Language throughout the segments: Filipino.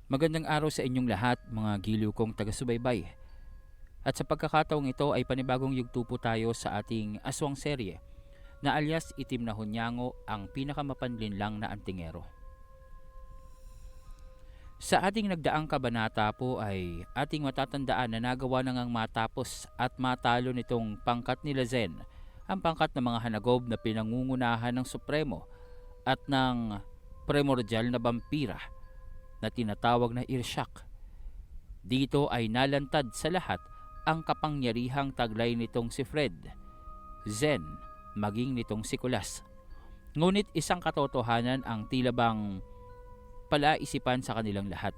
Magandang araw sa inyong lahat, mga giliw kong taga-subaybay. At sa pagkakataong ito ay panibagong yugto po tayo sa ating aswang serye na alias Itim na Hunyango, ang pinakamapanlinlang na antingero. Sa ating nagdaang kabanata po ay ating matatandaan na nagawa na ngang matapos at matalo nitong pangkat nila Zen, ang pangkat ng mga hanagob na pinangungunahan ng Supremo at ng primordial na vampira na tinatawag na Irshak. Dito ay nalantad sa lahat ang kapangyarihang taglay nitong si Fred, Zen, maging nitong si Kulas. Ngunit isang katotohanan ang tila bang palaisipan sa kanilang lahat.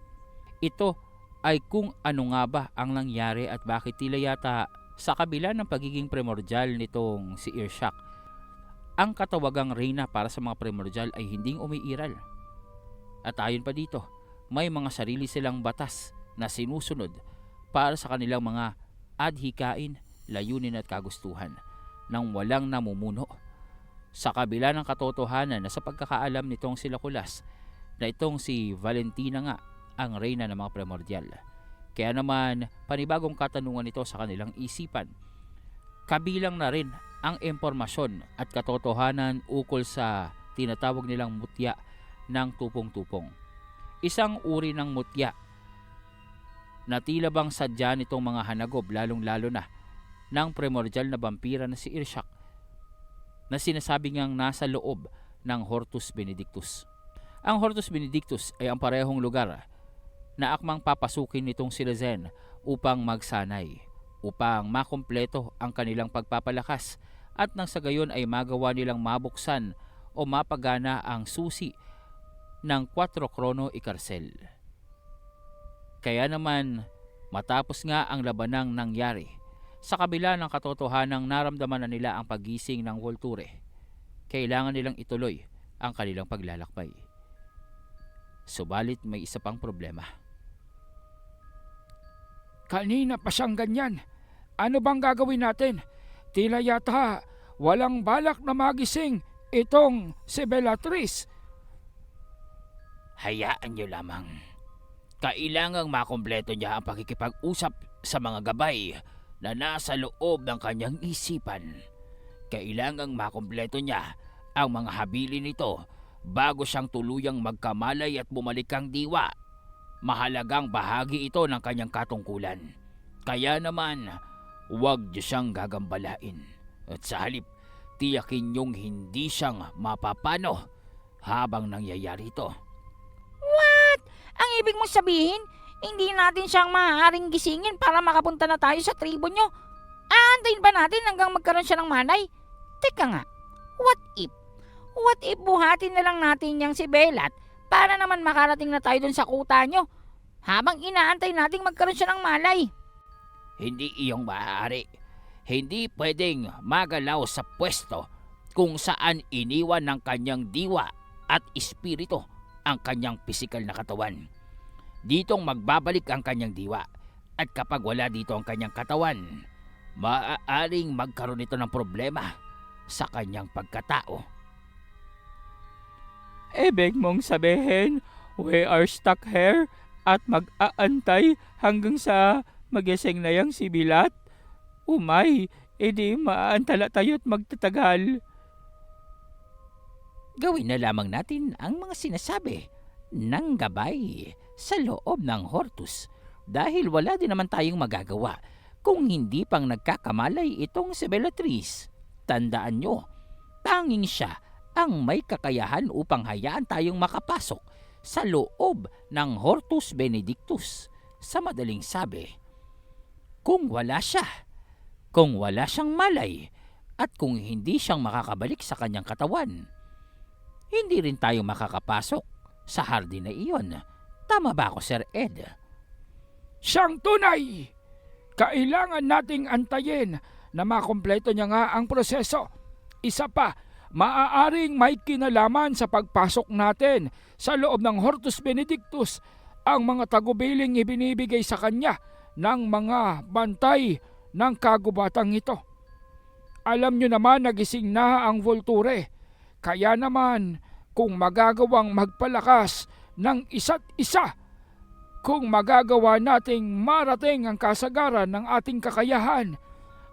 Ito ay kung ano nga ba ang nangyari at bakit tila yata sa kabila ng pagiging primordial nitong si Irshak, ang katawagang reyna para sa mga primordial ay hinding umiiral. At ayon pa dito, may mga sarili silang batas na sinusunod para sa kanilang mga adhikain, layunin at kagustuhan nang walang namumuno. Sa kabila ng katotohanan na sa pagkakaalam nitong sila Kulas na itong si Valentina nga ang reyna ng mga primordial. Kaya naman panibagong katanungan ito sa kanilang isipan. Kabilang na rin ang impormasyon at katotohanan ukol sa tinatawag nilang mutya ng tupong-tupong. Isang uri ng mutya na tila bang sadya nitong mga hanagob, lalong-lalo na ng primordial na vampira na si Irshak, na sinasabi ngang nasa loob ng Hortus Benedictus. Ang Hortus Benedictus ay ang parehong lugar na akmang papasukin nitong sila Zen upang magsanay, upang makumpleto ang kanilang pagpapalakas at nang sa gayon ay magawa nilang mabuksan o mapagana ang susi ng 4 Krono Ikarsel. Kaya naman matapos nga ang labanang nangyari, sa kabila ng katotohanang naramdaman na nila ang pagising ng Volture, kailangan nilang ituloy ang kanilang paglalakbay. Subalit may isa pang problema. Kanina pa siyang ganyan. Ano bang gagawin natin? Tila yata walang balak na magising itong si Bellatrix. Hayaan niyo lamang. Kailangang makumpleto niya ang pakikipag-usap sa mga gabay na nasa loob ng kanyang isipan. Kailangang makumpleto niya ang mga habilin nito bago siyang tuluyang magkamalay at bumalik kang diwa. Mahalagang bahagi ito ng kanyang katungkulan. Kaya naman, huwag niyo siyang gagambalain. At sa halip, tiyakin niyong hindi siyang mapapano habang nangyayari ito. Ang ibig mong sabihin, hindi natin siyang maaaring gisingin para makapunta na tayo sa tribo nyo. Aantayin pa natin hanggang magkaroon siya ng malay. Teka nga, what if? What if buhatin na lang natin yang si Belat para naman makarating na tayo dun sa kuta nyo habang inaantay nating magkaroon siya ng malay? Hindi iyong maaari. Hindi pwedeng magalaw sa pwesto kung saan iniwan ng kanyang diwa at espiritu ang kanyang pisikal na katawan. Ditong magbabalik ang kanyang diwa, at kapag wala dito ang kanyang katawan, maaaring magkaroon ito ng problema sa kanyang pagkatao. Ibig mong sabihin, we are stuck here at mag-aantay hanggang sa magising na yang si Bilat? Umay, edi maaantala tayo't magtatagal. Gawin na lamang natin ang mga sinasabi ng gabay sa loob ng Hortus dahil wala din naman tayong magagawa kung hindi pang nagkakamalay itong si Bellatrix. Tandaan nyo, tanging siya ang may kakayahan upang hayaan tayong makapasok sa loob ng Hortus Benedictus. Sa madaling sabi, kung wala siya, kung wala siyang malay, at kung hindi siyang makakabalik sa kanyang katawan, hindi rin tayo makakapasok sa hardin na iyon. Tama ba ako, Sir Ed? Siyang tunay! Kailangan nating antayin na makumpleto niya nga ang proseso. Isa pa, maaaring may kinalaman sa pagpasok natin sa loob ng Hortus Benedictus ang mga tagubiling ibinibigay sa kanya ng mga bantay ng kagubatang ito. Alam nyo naman nagising na ang Volture. Kaya naman kung magagawang magpalakas ng isa't isa, kung magagawa nating marating ang kasagaran ng ating kakayahan,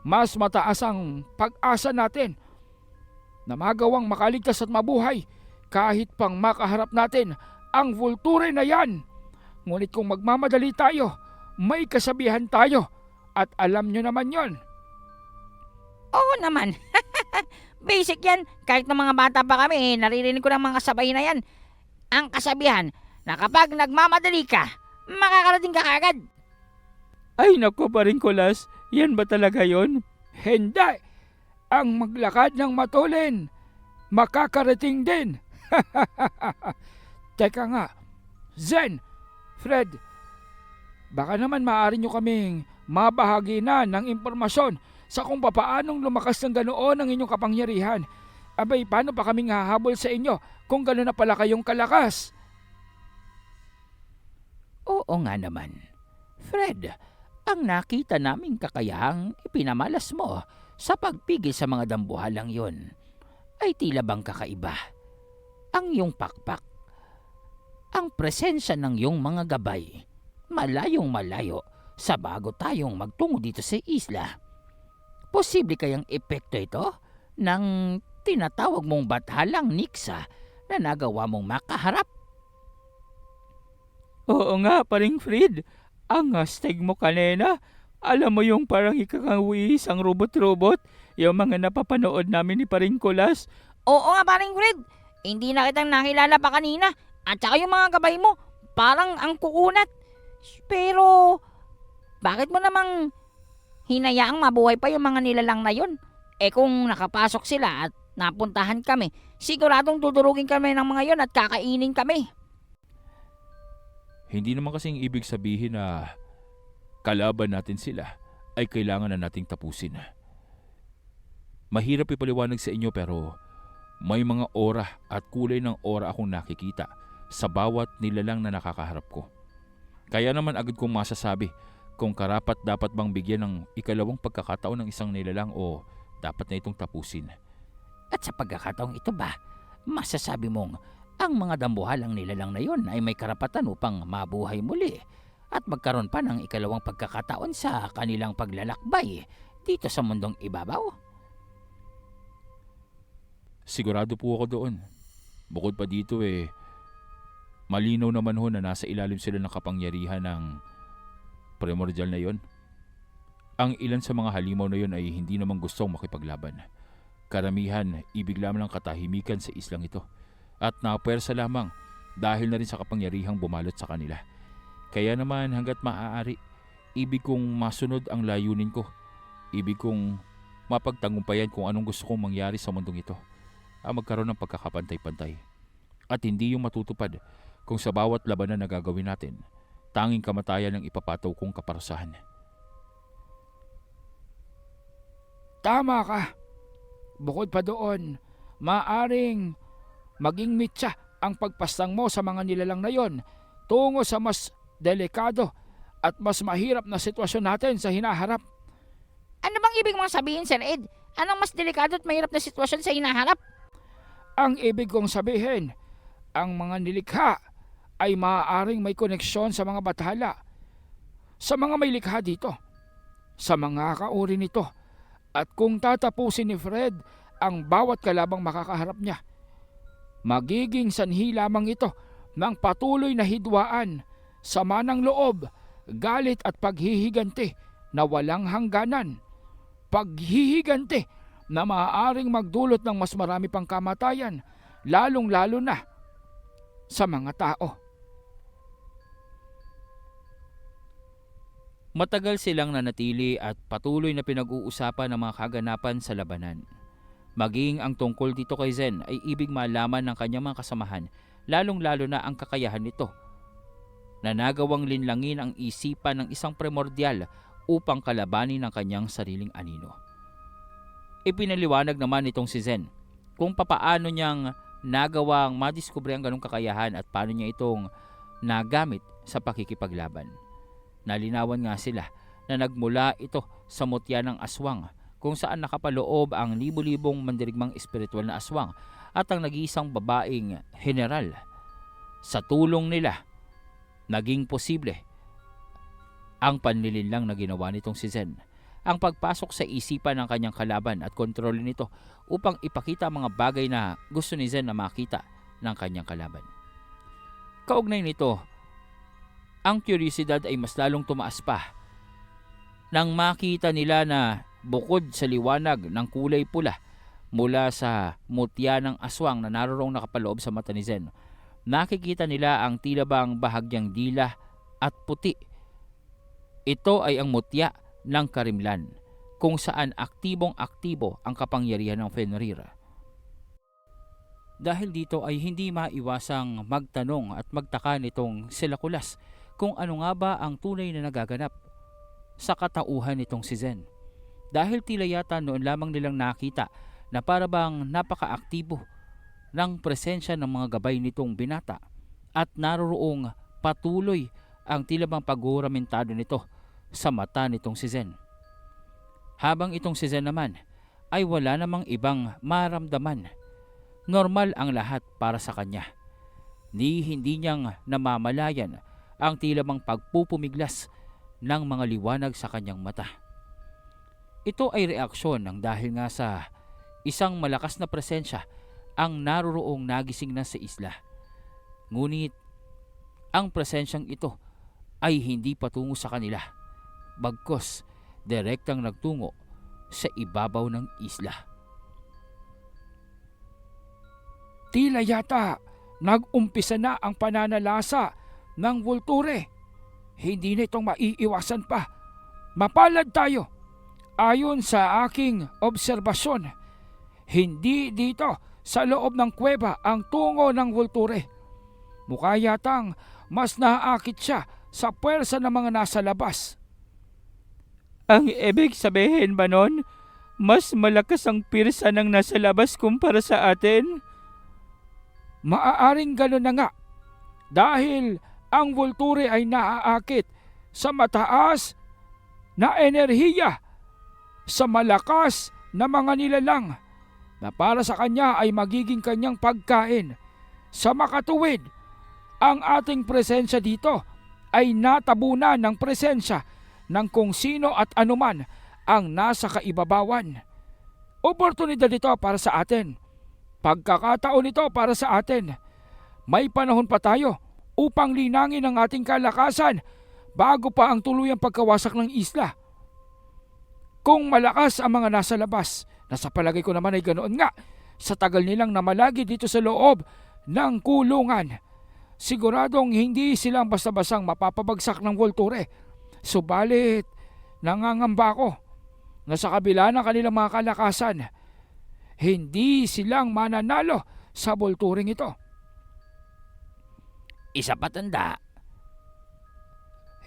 mas mataas ang pag-asa natin na magawang makaligtas at mabuhay kahit pang makaharap natin ang vulture na yan. Ngunit kung magmamadali tayo, may kasabihan tayo at alam nyo naman yon. Oo naman. Basic yan. Kahit ng mga bata pa kami, naririnig ko ng mga sabay na yan. Ang kasabihan na kapag nagmamadali ka, makakarating ka kaagad. Ay nako Paringkulas, yan ba talaga yon? Hindi! Ang maglakad ng matulin, makakarating din. Teka nga, Zen, Fred, baka naman maaari nyo kaming mabahagi na ng impormasyon sa kung papaanong lumakas ng ganoon ang inyong kapangyarihan. Abay, paano pa kaming hahabol sa inyo kung gano'n na pala kayong kalakas? Oo nga naman. Fred, ang nakita naming kakayahang ipinamalas mo sa pagpigil sa mga dambuhalang yon ay tila bang kakaiba. Ang iyong pakpak, ang presensya ng iyong mga gabay, malayong malayo sa bago tayong magtungo dito sa isla. Posible kayang epekto ito ng tinatawag mong bathalang Nixa na nagawa mong makaharap? Oo nga, Paring Fred. Ang hashtag mo kanina, alam mo yung parang ikakawis ang robot-robot, yung mga napapanood namin ni Paringkulas. Oo nga, paring Fred. Hindi na kitang nakilala pa kanina. At saka yung mga gabay mo, parang ang kukunat. Pero, bakit mo namang hinayaang mabuhay pa yung mga nilalang na yun? Eh kung nakapasok sila at napuntahan kami, siguradong tuturugin kami ng mga yon at kakainin kami. Hindi naman kasing ibig sabihin na kalaban natin sila ay kailangan na nating tapusin. Mahirap ipaliwanag sa inyo pero may mga aura at kulay ng aura akong nakikita sa bawat nilalang na nakakaharap ko. Kaya naman agad kong masasabi kung karapat dapat bang bigyan ng ikalawang pagkakataon ng isang nilalang o dapat na itong tapusin. At sa pagkakataong ito ba, masasabi mong ang mga dambuhalang nilalang na yon ay may karapatan upang mabuhay muli at magkaroon pa ng ikalawang pagkakataon sa kanilang paglalakbay dito sa mundong ibabaw? Sigurado po ako doon. Bukod pa dito malinaw naman ho na nasa ilalim sila ng kapangyarihan ng primordial na yon. Ang ilan sa mga halimaw na yon ay hindi naman gustong makipaglaban. Karamihan, ibig lamang ng katahimikan sa islang ito. At napuwersa lamang dahil na rin sa kapangyarihang bumalot sa kanila. Kaya naman hanggat maaari, ibig kong masunod ang layunin ko. Ibig kong mapagtagumpayan kung anong gusto kong mangyari sa mundong ito. Ang magkaroon ng pagkakapantay-pantay. At hindi yung matutupad kung sa bawat labanan na gagawin natin, tanging kamatayan ang ipapataw kong kaparusahan. Tama ka. Bukod pa doon, maaring maging mitsa ang pagpastang mo sa mga nilalang na yon tungo sa mas delikado at mas mahirap na sitwasyon natin sa hinaharap. Ano bang ibig mong sabihin, Sir Ed? Anong mas delikado at mahirap na sitwasyon sa hinaharap? Ang ibig kong sabihin, ang mga nilikha ay maaaring may koneksyon sa mga bathala, sa mga may likha dito, sa mga kauri nito, at kung tatapusin ni Fred ang bawat kalabang makakaharap niya, magiging sanhi lamang ito ng patuloy na hidwaan, sama ng loob, galit at paghihiganti na walang hangganan. Paghihiganti na maaaring magdulot ng mas marami pang kamatayan, lalong-lalo na sa mga tao. Matagal silang nanatili at patuloy na pinag-uusapan ng mga kaganapan sa labanan. Maging ang tungkol dito kay Zen ay ibig malaman ng kanyang mga kasamahan, lalong-lalo na ang kakayahan nito na nagawang linlangin ang isipan ng isang primordial upang kalabanin ang kanyang sariling anino. Ipinaliwanag naman nitong si Zen kung papaano niyang nagawang madiskubre ang ganong kakayahan at paano niya itong nagamit sa pakikipaglaban. Nalinawan nga sila na nagmula ito sa mutya ng aswang kung saan nakapaloob ang libu-libong mandirigmang espiritual na aswang at ang nag-iisang babaeng general. Sa tulong nila Naging posible ang panlilinlang na ginawa nitong si Zen, ang pagpasok sa isipan ng kanyang kalaban at kontrolin nito upang ipakita ang mga bagay na gusto ni Zen na makita ng kanyang kalaban. Kaugnay nito, ang kuryosidad ay mas lalong tumaas pa nang makita nila na bukod sa liwanag ng kulay pula mula sa mutya ng aswang na naroroong nakapaloob sa mata ni Zen, nakikita nila ang tila bang bahagyang dila at puti. Ito ay ang mutya ng Karimlan, kung saan aktibong-aktibo ang kapangyarihan ng Fenrir. Dahil dito ay hindi maiwasang magtanong at magtaka nitong si Lakulas kung ano nga ba ang tunay na nagaganap sa katauhan nitong si Zen. Dahil tila yata noon lamang nilang nakita na para bang napaka-aktibo ng presensya ng mga gabay nitong binata at naroroong patuloy ang tila bang pagguramentado nito sa mata nitong si Zen. Habang itong si Zen naman ay wala namang ibang maramdaman. Normal ang lahat para sa kanya. Hindi niyang namamalayan ang tila bang pagpupumiglas ng mga liwanag sa kanyang mata. Ito ay reaksyon ng dahil nga sa isang malakas na presensya ang naroroong nagising na sa isla. Ngunit ang presensyang ito ay hindi patungo sa kanila, bagkus direktang nagtungo sa ibabaw ng isla. Tila yata nag-umpisa na ang pananalasa ng Vulture. Hindi na itong maiiwasan pa. Mapalad tayo. Ayon sa aking obserbasyon, hindi dito sa loob ng kuweba ang tungo ng Vulture. Mukha yatang mas naaakit siya sa puwersa ng mga nasa labas. Ang ibig sabihin ba nun, mas malakas ang pirsa ng nasa labas kumpara sa atin? Maaaring gano'n na nga. Dahil ang Vulture ay naaakit sa mataas na enerhiya, sa malakas na mga nilalang na para sa kanya ay magiging kanyang pagkain. Sa makatuwid, ang ating presensya dito ay natabunan ng presensya ng kung sino at anuman ang nasa kaibabawan. Oportunidad ito para sa atin. Pagkakataon ito para sa atin. May panahon pa tayo upang linangin ang ating kalakasan bago pa ang tuluyang pagkawasak ng isla. Kung malakas ang mga nasa labas, na sa palagay ko naman ay ganoon nga, sa tagal nilang namalagi dito sa loob ng kulungan, siguradong hindi silang basta-basang mapapabagsak ng Vulture. Subalit, nangangamba ako na sa kabila ng kanilang mga kalakasan, hindi silang mananalo sa Vulturing ito. Isa pa tanda.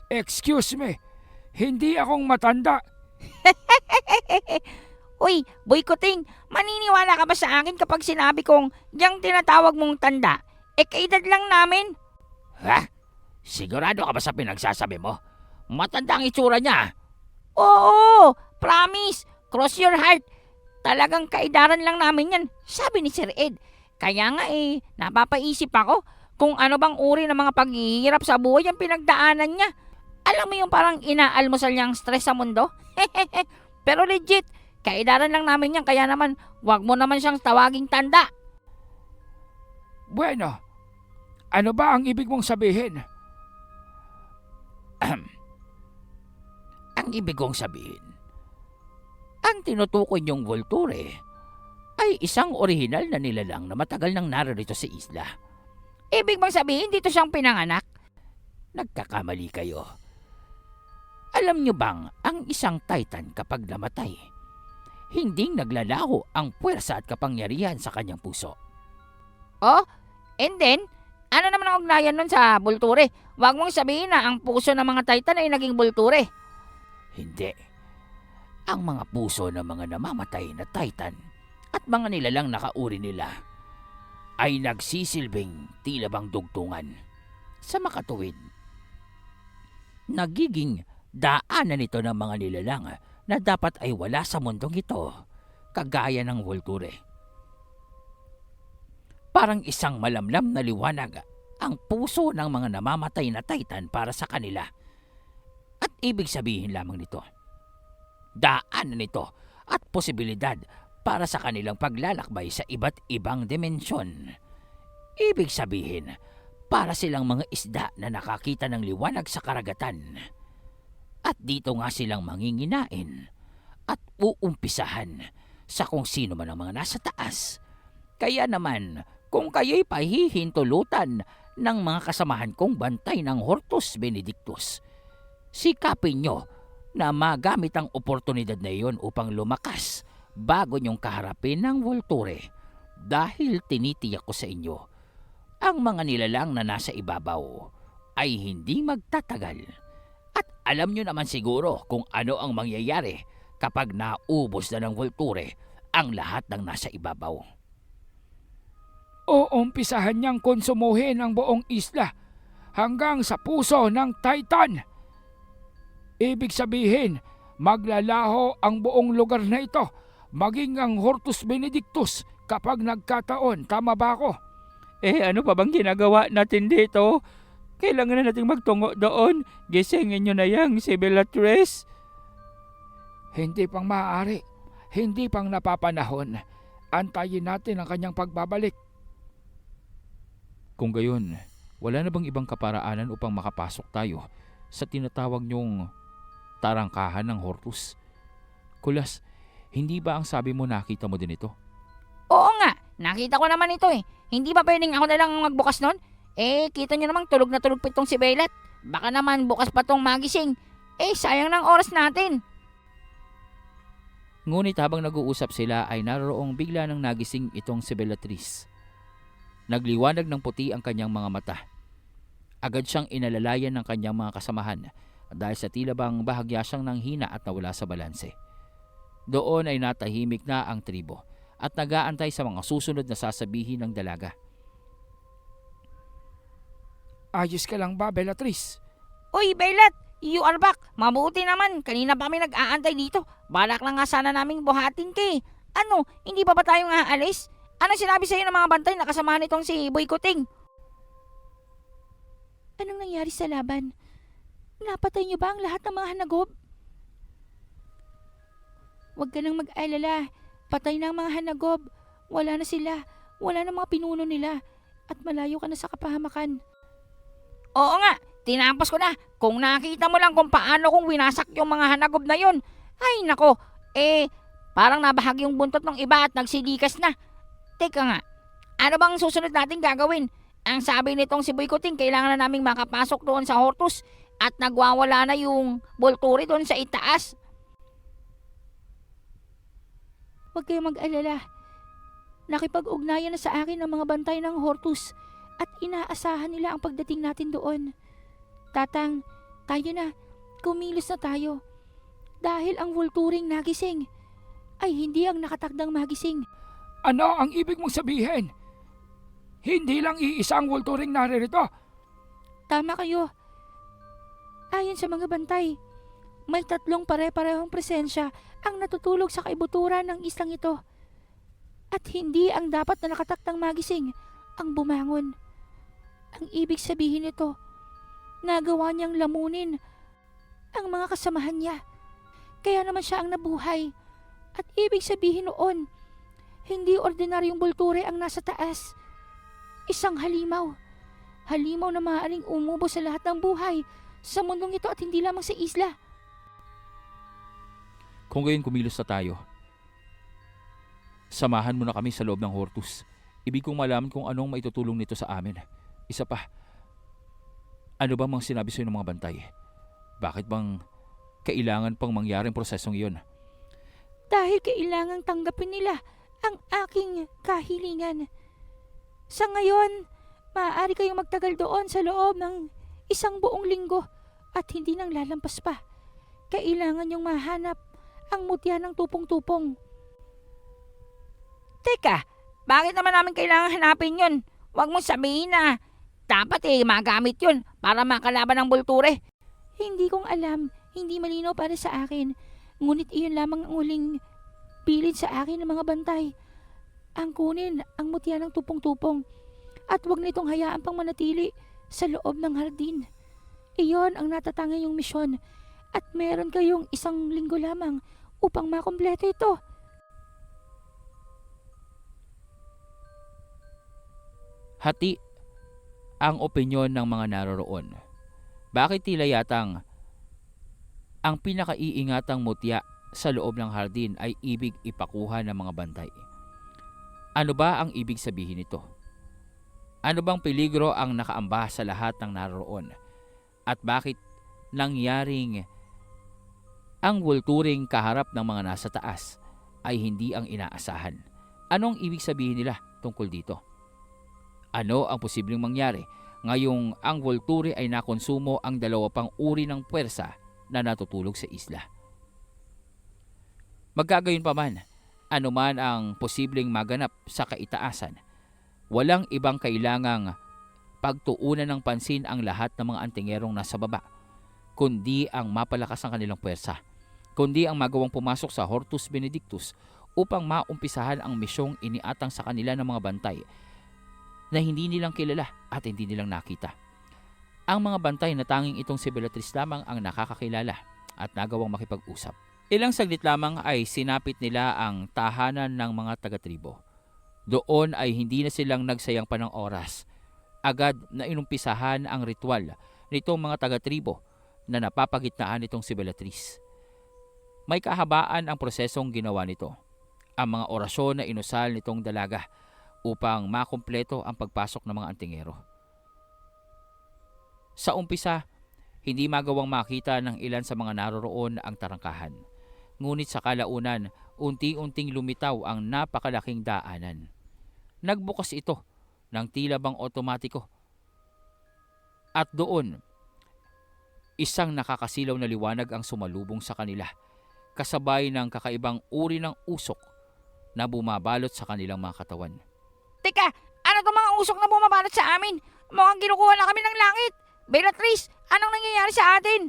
Excuse me, hindi akong matanda. Uy, Boy Kuting, maniniwala ka ba sa akin kapag sinabi kong yang tinatawag mong tanda, kaedad lang namin? Ha? Sigurado ka ba sa pinagsasabi mo? Matanda ang itsura niya. Oo, promise, cross your heart. Talagang kaedaran lang namin yan, sabi ni Sir Ed. Kaya nga napapaisip ako kung ano bang uri ng mga paghihirap sa buhay ang pinagdaanan niya. Alam mo yung parang inaalmusal niyang stress sa mundo? Pero legit, kaedaran lang namin yan, kaya naman wag mo naman siyang tawaging tanda. Bueno, ano ba ang ibig mong sabihin? Ang ibig kong sabihin, ang tinutukoy niyong Vulture ay isang orihinal na nilalang na matagal nang narito sa isla. Ibig bang sabihin dito siyang pinanganak? Nagkakamali kayo. Alam niyo bang ang isang Titan kapag namatay, hindi naglalaho ang puwersa at kapangyarihan sa kanyang puso? Oh, and then, ano naman ang ugnayan nun sa Vulture? Wag mong sabihin na ang puso ng mga Titan ay naging Vulture. Hindi. Ang mga puso ng mga namamatay na Titan at mga nilalang nakauri nila ay nagsisilbing tila bang dugtungan. Sa makatuwid, nagiging daanan ito ng mga nilalang na dapat ay wala sa mundong ito, kagaya ng Vulture. Parang isang malamlam na liwanag ang puso ng mga namamatay na Titan para sa kanila. At ibig sabihin lamang nito, daanan nito at posibilidad para sa kanilang paglalakbay sa iba't ibang dimensyon. Ibig sabihin, para silang mga isda na nakakita ng liwanag sa karagatan. At dito nga silang manginginain at uumpisahan sa kung sino man ang mga nasa taas. Kaya naman, kung kayo'y pahihintulutan ng mga kasamahan kong bantay ng Hortus Benedictus, sikapin nyo na magamit ang oportunidad na iyon upang lumakas bago nyong kaharapin ng Volture, dahil tinitiyak ko sa inyo, ang mga nilalang na nasa ibabaw ay hindi magtatagal. At alam nyo naman siguro kung ano ang mangyayari kapag naubos na ng Volture ang lahat ng nasa ibabaw. Uumpisahan niyang konsumuhin ang buong isla hanggang sa puso ng Titan. Ibig sabihin, maglalaho ang buong lugar na ito, maging ang Hortus Benedictus kapag nagkataon. Tama ba ako? Ano pa bang ginagawa natin dito? Kailangan na nating magtungo doon. Gisingin nyo na yang si Bellatrix. Hindi pang maaari. Hindi pang napapanahon. Antayin natin ang kanyang pagbabalik. Kung gayon, wala na bang ibang kaparaanan upang makapasok tayo sa tinatawag niyong tarangkahan ng Hortus? Kulas, hindi ba ang sabi mo nakita mo din ito? Oo nga, nakita ko naman ito eh. Hindi ba pwedeng ako na lang magbukas nun? Kita nyo namang tulog na tulog pa itong si Belat. Baka naman bukas pa tong magising. Sayang ng oras natin. Ngunit habang nag-uusap sila ay naroong bigla nang nagising itong si Bellatrix. Nagliwanag ng puti ang kanyang mga mata. Agad siyang inalalayan ng kanyang mga kasamahan dahil sa tila bang bahagya siyang nanghina at nawala sa balanse. Doon ay natahimik na ang tribo at nag-aantay sa mga susunod na sasabihin ng dalaga. Ayos ka lang ba, Bellatrix? Uy, Belat! You are back! Mabuti naman, kanina pa kami nag-aantay dito. Balak lang nga sana naming buhatin ka eh. Ano, hindi pa ba tayong aalis? Ano sinabi sa'yo ng mga bantay na kasamahan nitong si Boy Kuting? Anong nangyari sa laban? Napatay niyo ba ang lahat ng mga hanagob? Huwag ka nang mag-alala. Patay na ang mga hanagob. Wala na sila. Wala na mga pinuno nila. At malayo ka na sa kapahamakan. Oo nga, tinapos ko na. Kung nakita mo lang kung paano kong winasak yung mga hanagob na yun. Ay nako, parang nabahag yung buntot ng iba at nagsilikas na. Teka nga, ano bang susunod natin gagawin? Ang sabi nitong si Boy Kuting, kailangan na naming makapasok doon sa Hortus at nagwawala na yung Volture doon sa itaas. Huwag kayong mag-alala. Nakipag-ugnayan na sa akin ang mga bantay ng Hortus at inaasahan nila ang pagdating natin doon. Tatang, tayo na. Kumilos na tayo. Dahil ang Volturing nagising ay hindi ang nakatakdang magising. Ano ang ibig mong sabihin? Hindi lang iisang Volturing naririto. Tama kayo. Ayon sa mga bantay, may 3 pare-parehong presensya ang natutulog sa kaibuturan ng islang ito. At hindi ang dapat na nakataktang magising ang bumangon. Ang ibig sabihin nito, nagawa niyang lamunin ang mga kasamahan niya. Kaya naman siya ang nabuhay. At ibig sabihin noon, hindi ordinaryong Volture ang nasa taas. Isang halimaw. Halimaw na maaaring umubo sa lahat ng buhay sa mundong ito at hindi lamang sa isla. Kung gayon kumilos na tayo, samahan mo na kami sa loob ng Hortus. Ibig kong malaman kung anong maitutulong nito sa amin. Isa pa, ano ba mang sinabi sa'yo ng mga bantay? Bakit bang kailangan pang mangyaring prosesong iyon? Dahil kailangang tanggapin nila ang aking kahilingan. Sa ngayon, maaari kayong magtagal doon sa loob ng 1 buong linggo at hindi nang lalampas pa. Kailangan niyong mahanap ang mutya ng tupong-tupong. Teka, bakit naman namin kailangan hanapin yun? Huwag mong sabihin na dapat magamit yun para makalaban ng Volture. Hindi kong alam, hindi malinaw para sa akin. Ngunit iyon lamang ang uling bilid sa akin ng mga bantay. Ang kunin ang mutya ng tupong-tupong at huwag nitong hayaan pang manatili sa loob ng hardin. Iyon ang natatanging misyon at meron kayong 1 linggo lamang upang makumpleto ito. Hati ang opinyon ng mga naroroon. Bakit tila yatang ang pinakaiingatang mutya sa loob ng hardin ay ibig ipakuha ng mga bantay? Ano ba ang ibig sabihin nito? Ano bang peligro ang nakaamba sa lahat ng naroroon? At bakit nangyaring ang wulturing kaharap ng mga nasa taas ay hindi ang inaasahan? Anong ibig sabihin nila tungkol dito? Ano ang posibleng mangyari ngayong ang Volturi ay nakonsumo ang 2 pang uri ng puwersa na natutulog sa isla? Magkagayon pa man, anuman ang posibleng maganap sa kaitaasan, walang ibang kailangang pagtuunan ng pansin ang lahat ng mga antingerong nasa baba, kundi ang mapalakas ang kanilang puwersa, kundi ang magawang pumasok sa Hortus Benedictus upang maumpisahan ang misyong iniatang sa kanila ng mga bantay na hindi nilang kilala at hindi nilang nakita. Ang mga bantay na tanging itong si Bellatrix lamang ang nakakakilala at nagawang makipag-usap. Ilang saglit lamang ay sinapit nila ang tahanan ng mga taga-tribo. Doon ay hindi na silang nagsayang pa ng oras. Agad na inumpisahan ang ritual nitong mga taga-tribo na napapagitnaan nitong si Bellatrix. May kahabaan ang prosesong ginawa nito. Ang mga orasyon na inusal nitong dalaga upang makumpleto ang pagpasok ng mga antingero. Sa umpisa, hindi magawang makita ng ilan sa mga naroroon ang tarangkahan. Ngunit sa kalaunan, unti-unting lumitaw ang napakalaking daanan. Nagbukas ito ng tila bang otomatiko. At doon, isang nakakasilaw na liwanag ang sumalubong sa kanila, kasabay ng kakaibang uri ng usok na bumabalot sa kanilang mga katawan. Teka, ano itong mga usok na bumabalot sa amin? Mukhang kinukuha na kami ng langit. Bellatrix, anong nangyayari sa atin?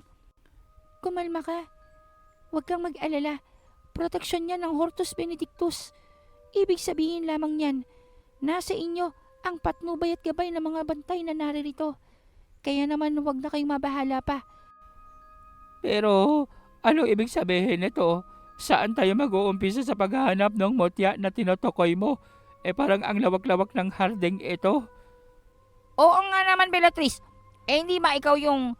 Kumalma ka. Huwag kang mag-alala. Proteksyon yan ng Hortus Benedictus. Ibig sabihin lamang yan, nasa inyo ang patnubay at gabay ng mga bantay na naririto. Kaya naman huwag na kayong mabahala pa. Pero ano ibig sabihin nito? Saan tayo mag-uumpisa sa paghahanap ng mutya na tinutukoy mo? Parang ang lawak-lawak ng harding ito. Oo nga naman, Bellatrix. Hindi ba ikaw yung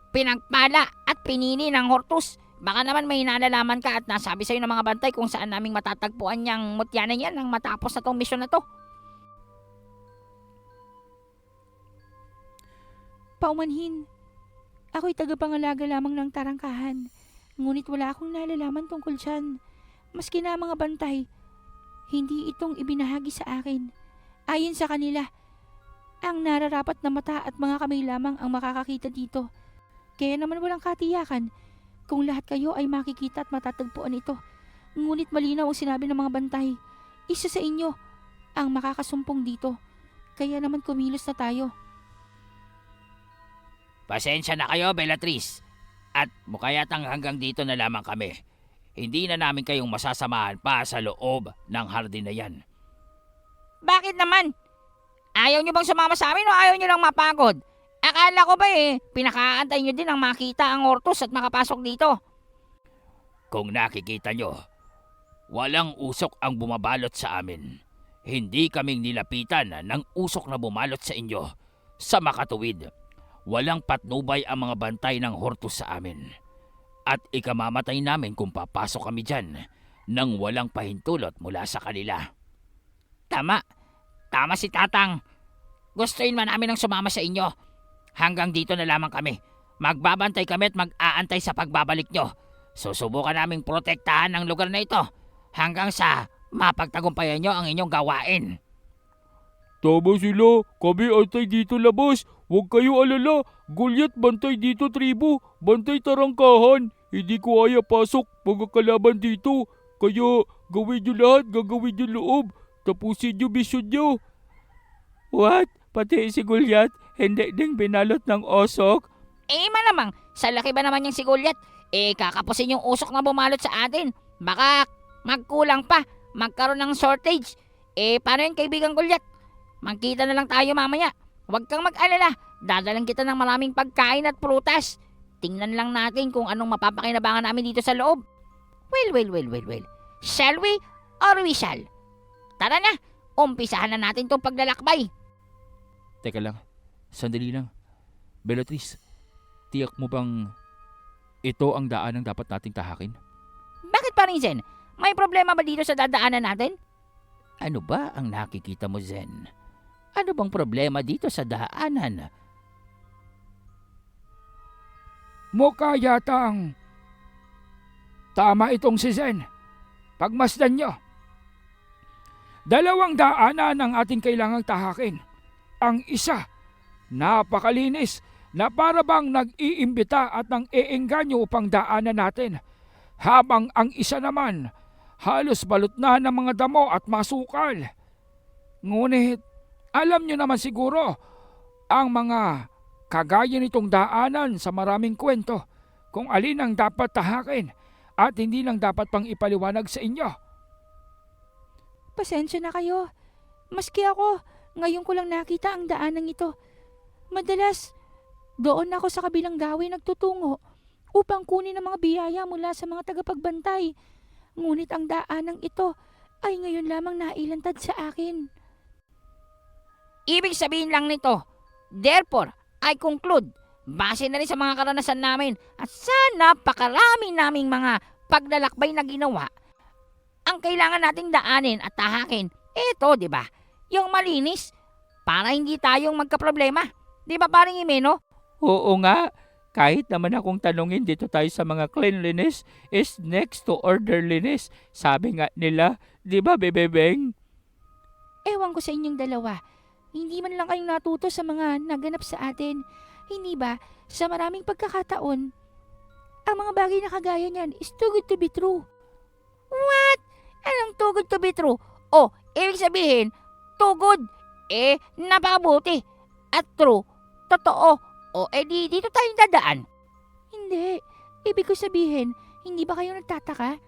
pinagpala at pinili ng Hortus? Baka naman may nalalaman ka at nasabi sa'yo ng mga bantay kung saan naming matatagpuan niyang mutya na yan nang matapos na tong misyon na to. Paumanhin, ako'y tagapangalaga lamang ng tarangkahan. Ngunit wala akong nalalaman tungkol dyan. Maski na mga bantay, hindi itong ibinahagi sa akin. Ayon sa kanila, ang nararapat na mata at mga kamay lamang ang makakakita dito. Kaya naman walang katiyakan kung lahat kayo ay makikita at matatagpuan ito. Ngunit malinaw ang sinabi ng mga bantay. Isa sa inyo ang makakasumpong dito. Kaya naman kumilos na tayo. Pasensya na kayo, Bellatrix. At mukha yatang hanggang dito na lamang kami. Hindi na namin kayong masasamahan pa sa loob ng hardin na yan. Bakit naman? Ayaw niyo bang sumama sa amin o ayaw niyo lang mapagod? Akala ko ba pinakaantay niyo din ang makita ang Hortus at makapasok dito. Kung nakikita nyo, walang usok ang bumabalot sa amin. Hindi kaming nilapitan ng usok na bumalot sa inyo. Sa makatuwid, walang patnubay ang mga bantay ng Hortus sa amin. At ikamamatay namin kung papasok kami dyan nang walang pahintulot mula sa kanila. Tama si Tatang. Gustuin man namin ang sumama sa inyo. Hanggang dito na lamang kami. Magbabantay kami at mag-aantay sa pagbabalik nyo. Susubukan naming protektahan ang lugar na ito hanggang sa mapagtagumpayan nyo ang inyong gawain. Tama sila. Kami antay dito labas. Huwag kayo alala. Gulyat bantay dito tribo. Bantay tarangkahan. Hindi ko kaya pasok pagkakalaban dito. Kaya gawin nyo lahat. Gagawin nyo loob. Tapusin nyo mission nyo. What? Pati si Gulyat hindi ding binalot ng osok? Malamang, sa laki ba naman yung si Gulyat? Kakapusin yung usok na bumalot sa atin. Baka magkulang pa. Magkaroon ng shortage. Paano yung kaibigan Gulyat? Magkita na lang tayo mamaya. Huwag kang mag-alala. Dadalang kita ng maraming pagkain at prutas. Tingnan lang natin kung anong mapapakinabangan namin dito sa loob. Well. Shall we or we shall? Tara na, umpisahan na natin tong paglalakbay. Teka lang, sandali lang. Bellatrix, tiyak mo bang ito ang daan ang dapat nating tahakin? Bakit pa rin, Zen? May problema ba dito sa dadaanan natin? Ano ba ang nakikita mo, Zen? Ano bang problema dito sa daanan? Mukha yatang tama itong si Zen. Pagmasdan nyo. 2 daanan ang ating kailangang tahakin. Ang isa, napakalinis na para bang nag-iimbita at nang iengganyo upang daanan natin. Habang ang isa naman, halos balot na ng mga damo at masukal. Ngunit, alam nyo naman siguro, ang mga kagaya nitong daanan sa maraming kwento kung alin ang dapat tahakin at hindi lang dapat pang ipaliwanag sa inyo. Pasensya na kayo. Maski ako, ngayon ko lang nakita ang daanang ito. Madalas, doon ako sa kabilang gawin nagtutungo upang kunin ang mga biyaya mula sa mga tagapagbantay. Ngunit ang daanang ito ay ngayon lamang nailantad sa akin. Ibig sabihin lang nito, therefore, I conclude, base na rin sa mga karanasan namin at sa napakarami naming mga paglalakbay na ginawa, ang kailangan nating daanin at tahakin, ito, di ba? Yung malinis, para hindi tayong magkaproblema. Di ba, paring Imeno? Oo nga, kahit naman akong tanungin dito tayo sa mga cleanliness is next to orderliness. Sabi nga nila, di ba Bebebeng? Ewan ko sa inyong dalawa. Hindi man lang kayong natuto sa mga naganap sa atin. Hindi ba, sa maraming pagkakataon, ang mga bagay na kagaya niyan is too good to be true. What? Anong too good to be true? Oh, ibig sabihin, too good, napakabuti. At true, totoo. O, dito tayo dadaan. Hindi. Ibig ko sabihin, hindi ba kayo nagtataka?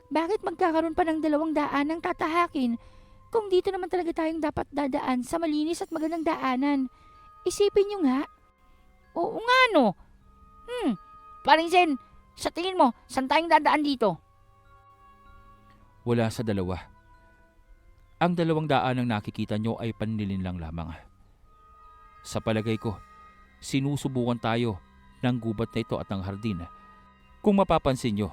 Bakit magkakaroon pa ng 2 daanang tatahakin kung dito naman talaga tayong dapat dadaan sa malinis at magandang daanan? Isipin nyo nga. Oo nga no. Paring Zen, sa tingin mo, saan tayong dadaan dito? Wala sa dalawa. Ang 2 daan ang nakikita nyo ay panlilin lang lamang. Sa palagay ko, sinusubukan tayo ng gubat na ito at ng hardin. Kung mapapansin nyo,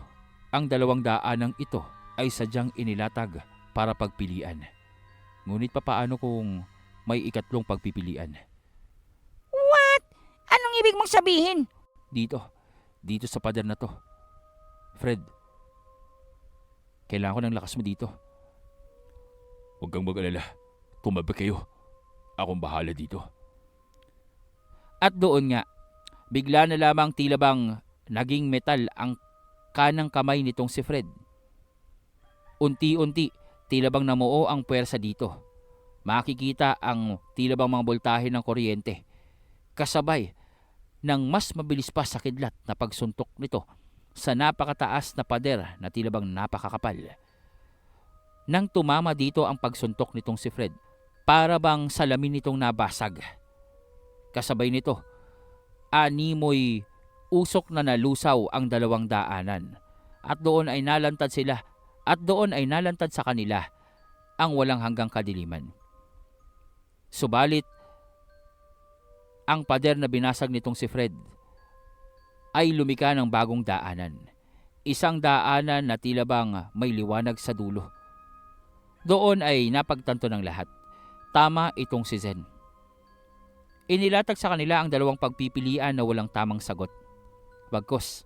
ang 2 daanang ito ay sadyang inilatag para pagpilian. Ngunit papaano kung may ikatlong pagpipilian? What? Anong ibig mong sabihin? Dito sa pader na to. Fred, kailangan ko ng lakas mo dito. Huwag kang mag-alala. Tumabi kayo. Akong bahala dito. At doon nga, bigla na lamang tila bang naging metal ang kanang kamay nitong si Fred. Unti-unti, tila bang namuo ang puwersa dito. Makikita ang tila bang mga boltahe ng kuryente. Kasabay ng mas mabilis pa sa kidlat na pagsuntok nito sa napakataas na pader na tila bang napakakapal. Nang tumama dito ang pagsuntok nitong si Fred, para bang salamin nitong nabasag. Kasabay nito, animoy usok na nalusaw ang 2 daanan. At doon ay nalantad sila at doon ay nalantad sa kanila ang walang hanggang kadiliman. Subalit, ang pader na binasag nitong si Fred ay lumika ng bagong daanan. Isang daanan na tila bang may liwanag sa dulo. Doon ay napagtanto ng lahat. Tama itong si Zen. Inilatag sa kanila ang 2 pagpipilian na walang tamang sagot. Bagkus,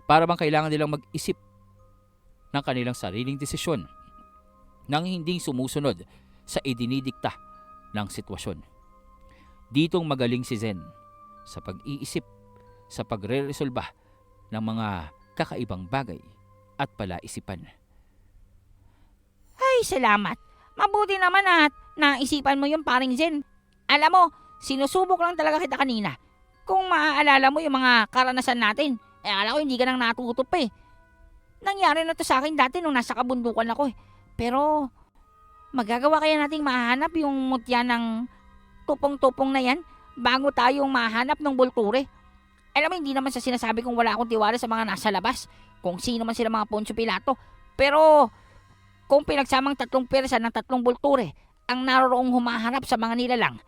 para bang kailangan nilang mag-isip ng kanilang sariling desisyon nang hindi sumusunod sa idinidikta ng sitwasyon. Ditong magaling si Zen sa pag-iisip, sa pagre-resolba ng mga kakaibang bagay at palaisipan. Ay, salamat. Mabuti naman at naisipan mo yung paring Zen. Alam mo, sinusubok lang talaga kita kanina. Kung maaalala mo yung mga karanasan natin, alam ko hindi ka nang natutup eh. Nangyari na to sa akin dati nung nasa kabundukan ako eh. Pero, Magagawa kaya nating mahanap yung mutya ng tupong-tupong na yan bago tayong mahanap ng bulture? Alam mo, hindi naman sa sinasabi kong wala akong tiwala sa mga nasa labas, kung sino man sila mga Poncio Pilato. Pero kung pinagsamang 3 pwersa ng 3 bulture ang naroroong humaharap sa mga nilalang,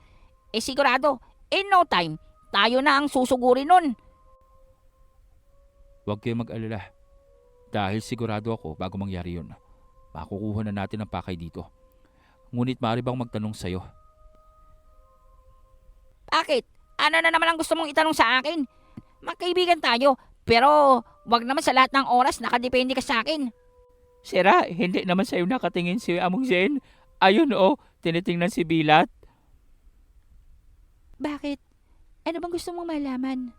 sigurado, in no time, tayo na ang susuguri nun. Huwag kayong mag-alala. Dahil sigurado ako bago mangyari yun, makukuha na natin ang pakay dito. Ngunit maaari bang magtanong sa'yo? Bakit? Ano na naman ang gusto mong itanong sa akin? Magkaibigan tayo, pero wag naman sa lahat ng oras nakadepende ka sa akin. Sira, hindi naman sa'yo nakatingin si Among Zen. Ayun tinitingnan si Bilat. Bakit? Ano bang gusto mong malaman?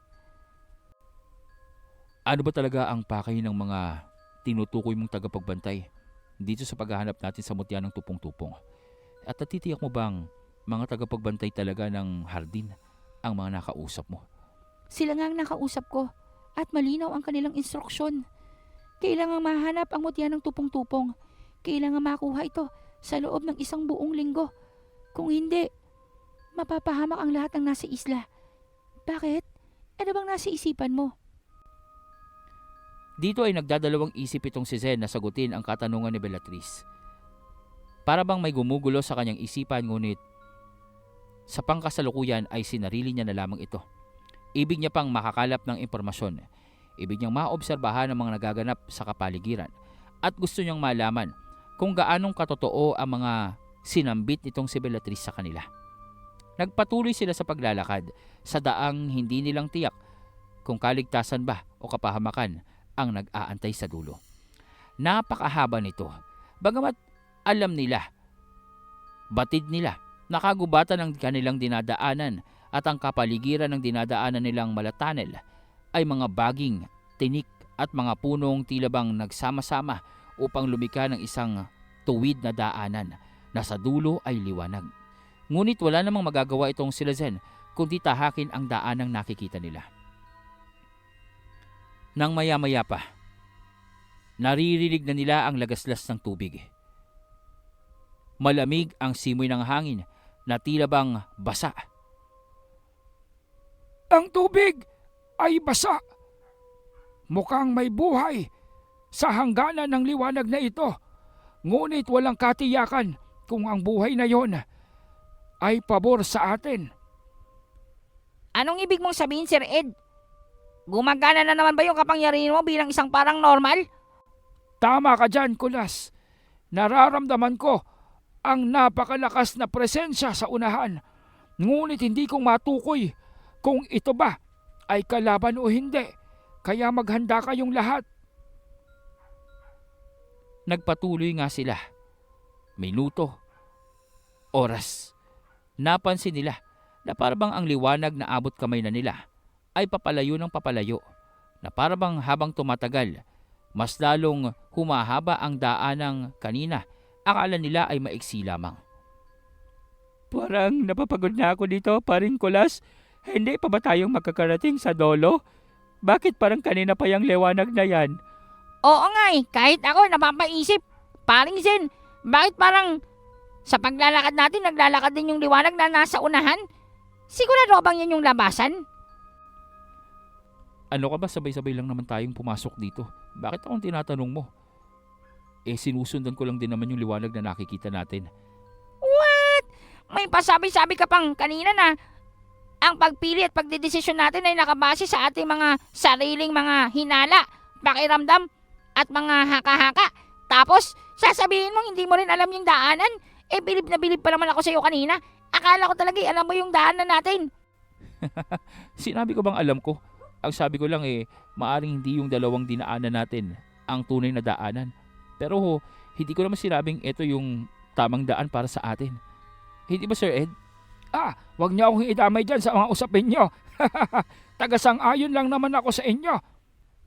Ano ba talaga ang pakay ng mga tinutukoy mong tagapagbantay dito sa paghahanap natin sa mutya ng tupong-tupong? At natitiyak mo bang mga tagapagbantay talaga ng hardin ang mga nakausap mo? Sila nga ang nakausap ko at malinaw ang kanilang instruksyon. Kailangang mahanap ang mutya ng tupong-tupong. Kailangang makuha ito sa loob ng 1 buong linggo. Kung hindi, mapapahamak ang lahat ng nasa isla. Bakit? Ano bang nasa isipan mo? Dito ay nagdadalawang isip itong si Zen na sagutin ang katanungan ni Bellatrix. Para bang may gumugulo sa kanyang isipan, ngunit sa pangkasalukuyan ay sinarili niya na lamang ito. Ibig niya pang makakalap ng impormasyon. Ibig niyang maobserbahan ang mga nagaganap sa kapaligiran. At gusto niyang malaman kung gaanong katotoo ang mga sinambit nitong si Bellatrix sa kanila. Nagpatuloy sila sa paglalakad sa daang hindi nilang tiyak kung kaligtasan ba o kapahamakan ang nag-aantay sa dulo. Napakahaba nito. Bagamat alam nila, batid nila, nakagubatan ng kanilang dinadaanan at ang kapaligiran ng dinadaanan nilang malatanel ay mga baging, tinik at mga punong tila bang nagsama-sama upang lumika ng isang tuwid na daanan na sa dulo ay liwanag. Ngunit wala namang magagawa itong sila Zen kundi tahakin ang daanang nakikita nila. Nang maya-maya pa, naririnig na nila ang lagaslas ng tubig. Malamig ang simoy ng hangin na tila bang basa. Ang tubig ay basa. Mukhang may buhay sa hangganan ng liwanag na ito. Ngunit walang katiyakan kung ang buhay na yon ay pabor sa atin. Anong ibig mong sabihin, Sir Ed? Gumagana na naman ba yung kapangyarihan mo bilang isang parang normal? Tama ka dyan, Kulas. Nararamdaman ko ang napakalakas na presensya sa unahan. Ngunit hindi ko matukoy kung ito ba ay kalaban o hindi. Kaya maghanda kayong lahat. Nagpatuloy nga sila. Minuto, oras. Napansin nila na parabang ang liwanag na abot kamay na nila ay papalayo ng papalayo, na parabang habang tumatagal, mas lalong humahaba ang daanang kanina. Akala nila ay maiksi lamang. Parang napapagod na ako dito, paring Kulas. Hindi pa ba tayong makakarating sa dolo? Bakit parang kanina pa yung liwanag na yan? Oo nga kahit ako napapaisip. Paring Zen, bakit parang sa paglalakad natin naglalakad din yung liwanag na nasa unahan? Sigurado bang yan yung labasan? Ano ka ba, sabay-sabay lang naman tayong pumasok dito? Bakit akong tinatanong mo? Sinusundan ko lang din naman yung liwanag na nakikita natin. What? May pasabi-sabi ka pang kanina na ang pagpili at pagdedesisyon natin ay nakabase sa ating mga sariling mga hinala, pakiramdam at mga haka-haka. Tapos, sasabihin mo hindi mo rin alam yung daanan? Bilib na bilib pa naman ako sa iyo kanina. Akala ko talaga alam mo yung daanan natin. Sinabi ko bang alam ko? Ang sabi ko lang maaring hindi yung dalawang dinaanan natin ang tunay na daanan. Pero hindi ko naman sinabing ito yung tamang daan para sa atin. Hindi ba, Sir Ed? Wag niyo akong idamay dyan sa mga usapin niyo. Tagasang-ayon lang naman ako sa inyo.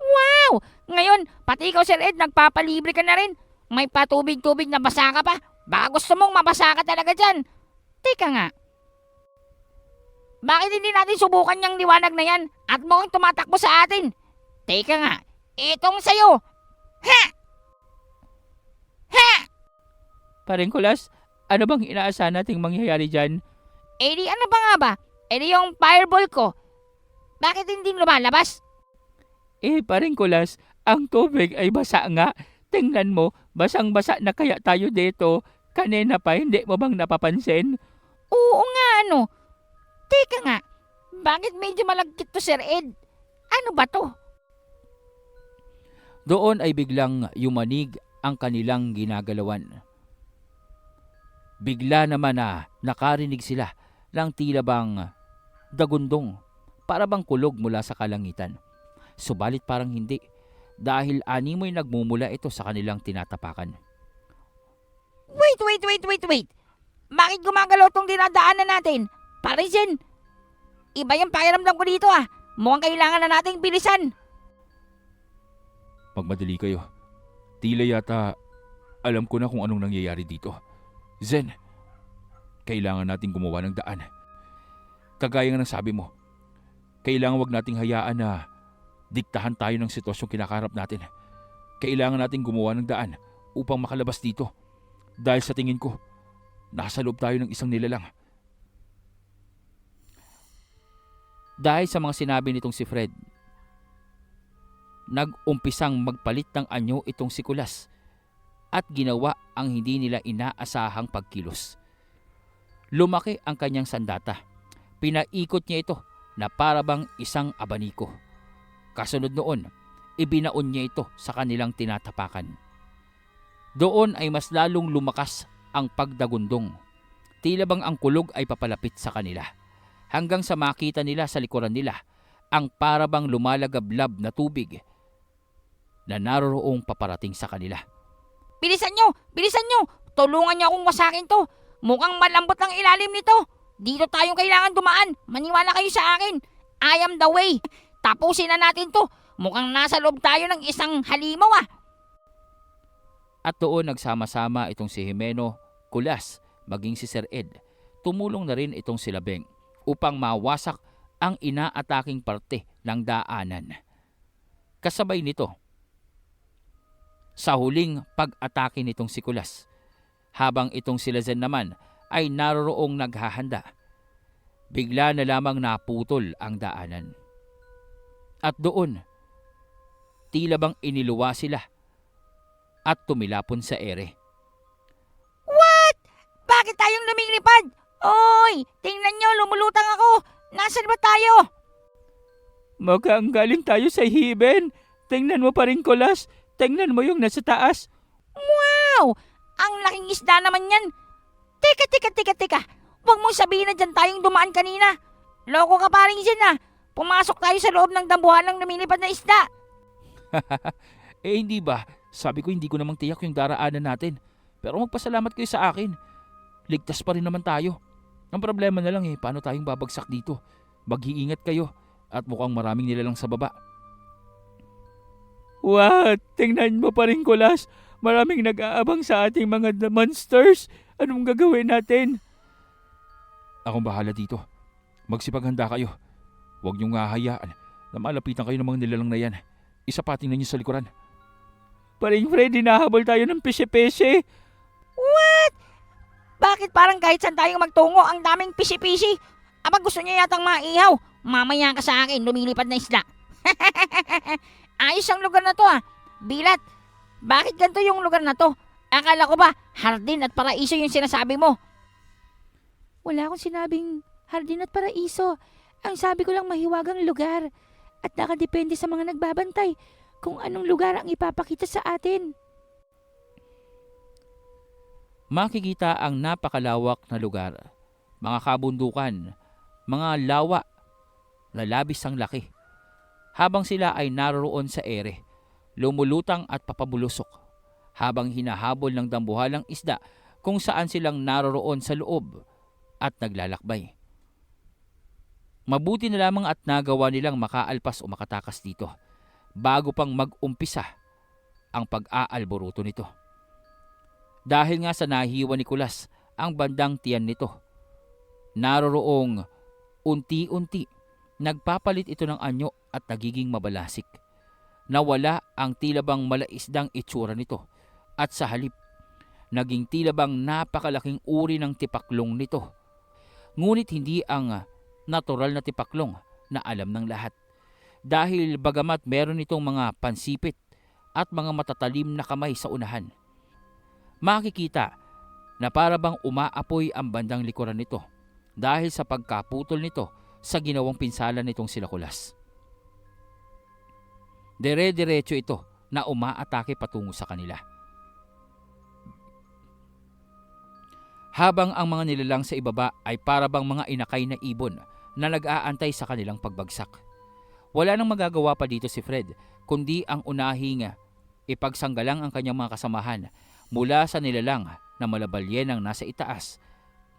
Wow! Ngayon, pati ikaw, Sir Ed, nagpapalibre ka na rin. May patubig-tubig na basa ka pa. Baka gusto mong mabasa ka talaga dyan. Teka nga. Bakit hindi natin subukan yung liwanag na yan at mukhang tumatakbo sa atin? Teka nga, itong sayo. Ha! Ha! Paring Kulas, Ano bang inaasahan nating mangyayari dyan? Eh di ano ba nga ba? Eh di yung fireball ko. Bakit hindi lumalabas? Paring Kulas, ang tubig ay basa nga. Tingnan mo, basang-basa na kaya tayo dito. Kanina pa, hindi mo bang napapansin? Oo nga ano. Teka nga, bakit medyo malagkit to Sir Ed? Ano ba to? Doon ay biglang yumanig ang kanilang ginagalawan. Bigla naman na nakarinig sila ng tila bang dagundong, para bang kulog mula sa kalangitan. Subalit parang hindi, dahil animoy nagmumula ito sa kanilang tinatapakan. Wait. Bakit gumagalaw tong dinadaanan natin? Parisen, iba yung pakiramdam ko dito ah. Mukhang kailangan na nating bilisan. Magmadali kayo. Tila yata alam ko na kung anong nangyayari dito. Zen, kailangan nating gumawa ng daan. Kagaya nga ng sabi mo, kailangan wag nating hayaan na diktahan tayo ng sitwasyong kinakaharap natin. Kailangan nating gumawa ng daan upang makalabas dito. Dahil sa tingin ko, nasa loob tayo ng isang nilalang. Dahil sa mga sinabi nitong si Fred, nag-umpisang magpalit ng anyo itong si Kulas at ginawa ang hindi nila inaasahang pagkilos. Lumaki ang kanyang sandata. Pinaikot niya ito na parabang isang abaniko. Kasunod noon, ibinaon niya ito sa kanilang tinatapakan. Doon ay mas lalong lumakas ang pagdagundong. Tila bang ang kulog ay papalapit sa kanila. Hanggang sa makita nila sa likuran nila ang parabang lumalagablab na tubig na naroroong paparating sa kanila. Bilisan nyo! Tulungan nyo akong wasakin to. Mukhang malambot ang ilalim nito. Dito tayong kailangan dumaan. Maniwala kayo sa akin. I am the way. Tapusin na natin to. Mukhang nasa loob tayo ng isang halimaw ah. At doon nagsama-sama itong si Jimeno, Kulas, maging si Sir Ed. Tumulong na rin itong si Labeng upang mawasak ang inaataking parte ng daanan. Kasabay nito, sa huling pag-atake nitong si Kulas, habang itong si Lazen naman ay naroroong naghahanda, bigla na lamang naputol ang daanan. At doon, tila bang iniluwa sila at tumilapon sa ere. What? Bakit tayong lumilipad? Oy, tingnan nyo, lumulutang ako. Nasaan ba tayo? Mukhang galing tayo sa hiben. Tingnan mo pa rin, Kulas. Tingnan mo yung nasa taas. Wow! Ang laking isda naman yan. Teka. Huwag mong sabihin na dyan tayong dumaan kanina. Loko ka pa rin dyan ah. Pumasok tayo sa loob ng dambuhan ng lumilipad na isda. Hindi ba? Sabi ko hindi ko namang tiyak yung daraanan natin. Pero magpasalamat kayo sa akin. Ligtas pa rin naman tayo. Ang problema na lang paano tayong babagsak dito? Mag-iingat kayo at mukhang maraming nilalang sa baba. What? Tingnan mo pa rin, Kulas. Maraming nag-aabang sa ating mga monsters. Anong gagawin natin? Akong bahala dito. Magsipaghanda kayo. Huwag niyong hahayaan na malapitan kayo ng mga nilalang na yan. Isapatin na niyo sa likuran. Paring Fred, hinahabol tayo ng pisye-pisye. What? Bakit parang kahit saan tayong magtungo, ang daming pisi-pisi? Aba gusto niya yatang maihaw. Mamaya ka sa akin, lumilipad na isda. Ayos ang lugar na to ah. Bilat, bakit ganito yung lugar na to? Akala ko ba, hardin at paraiso yung sinasabi mo? Wala akong sinabing hardin at paraiso. Ang sabi ko lang mahiwagang lugar. At nakadepende sa mga nagbabantay kung anong lugar ang ipapakita sa atin. Makikita ang napakalawak na lugar, mga kabundukan, mga lawa na labis ang laki. Habang sila ay naroroon sa ere, lumulutang at papabulusok, habang hinahabol ng dambuhalang isda kung saan silang naroroon sa loob at naglalakbay. Mabuti na lamang at nagawa nilang makaalpas o makatakas dito bago pang mag-umpisa ang pag-aalboruto nito. Dahil nga sa nahiwa ni Kulas ang bandang tiyan nito, naroroong unti-unti nagpapalit ito ng anyo at nagiging mabalasik. Nawala ang tila bang malaisdang itsura nito at sa halip, naging tila bang napakalaking uri ng tipaklong nito. Ngunit hindi ang natural na tipaklong na alam ng lahat. Dahil bagamat meron itong mga pansipit at mga matatalim na kamay sa unahan, makikita na para bang umaapoy ang bandang likuran nito dahil sa pagkaputol nito sa ginawang pinsala nitong si Lakulas. Dire-diretso ito na umaatake patungo sa kanila. Habang ang mga nilalang sa ibaba ay para bang mga inakay na ibon na nag-aantay sa kanilang pagbagsak. Wala nang magagawa pa dito si Fred kundi ang unahing ipagsanggalang ang kanyang mga kasamahan mula sa nilalang na malabalyenang nasa itaas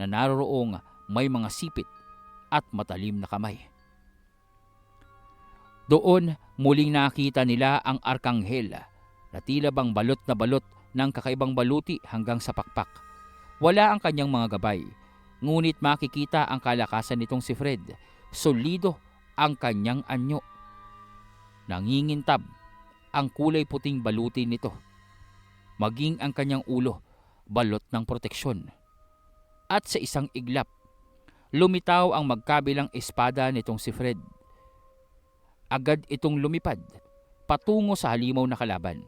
na naroroong may mga sipit at matalim na kamay. Doon muling nakita nila ang arkanghel na tila bang balot na balot ng kakaibang baluti hanggang sa pakpak. Wala ang kanyang mga gabay, ngunit makikita ang kalakasan nitong si Fred. Solido ang kanyang anyo. Nangingintab ang kulay puting baluti nito. Maging ang kanyang ulo, balot ng proteksyon. At sa isang iglap, lumitaw ang magkabilang espada nitong si Fred. Agad itong lumipad patungo sa halimaw na kalaban.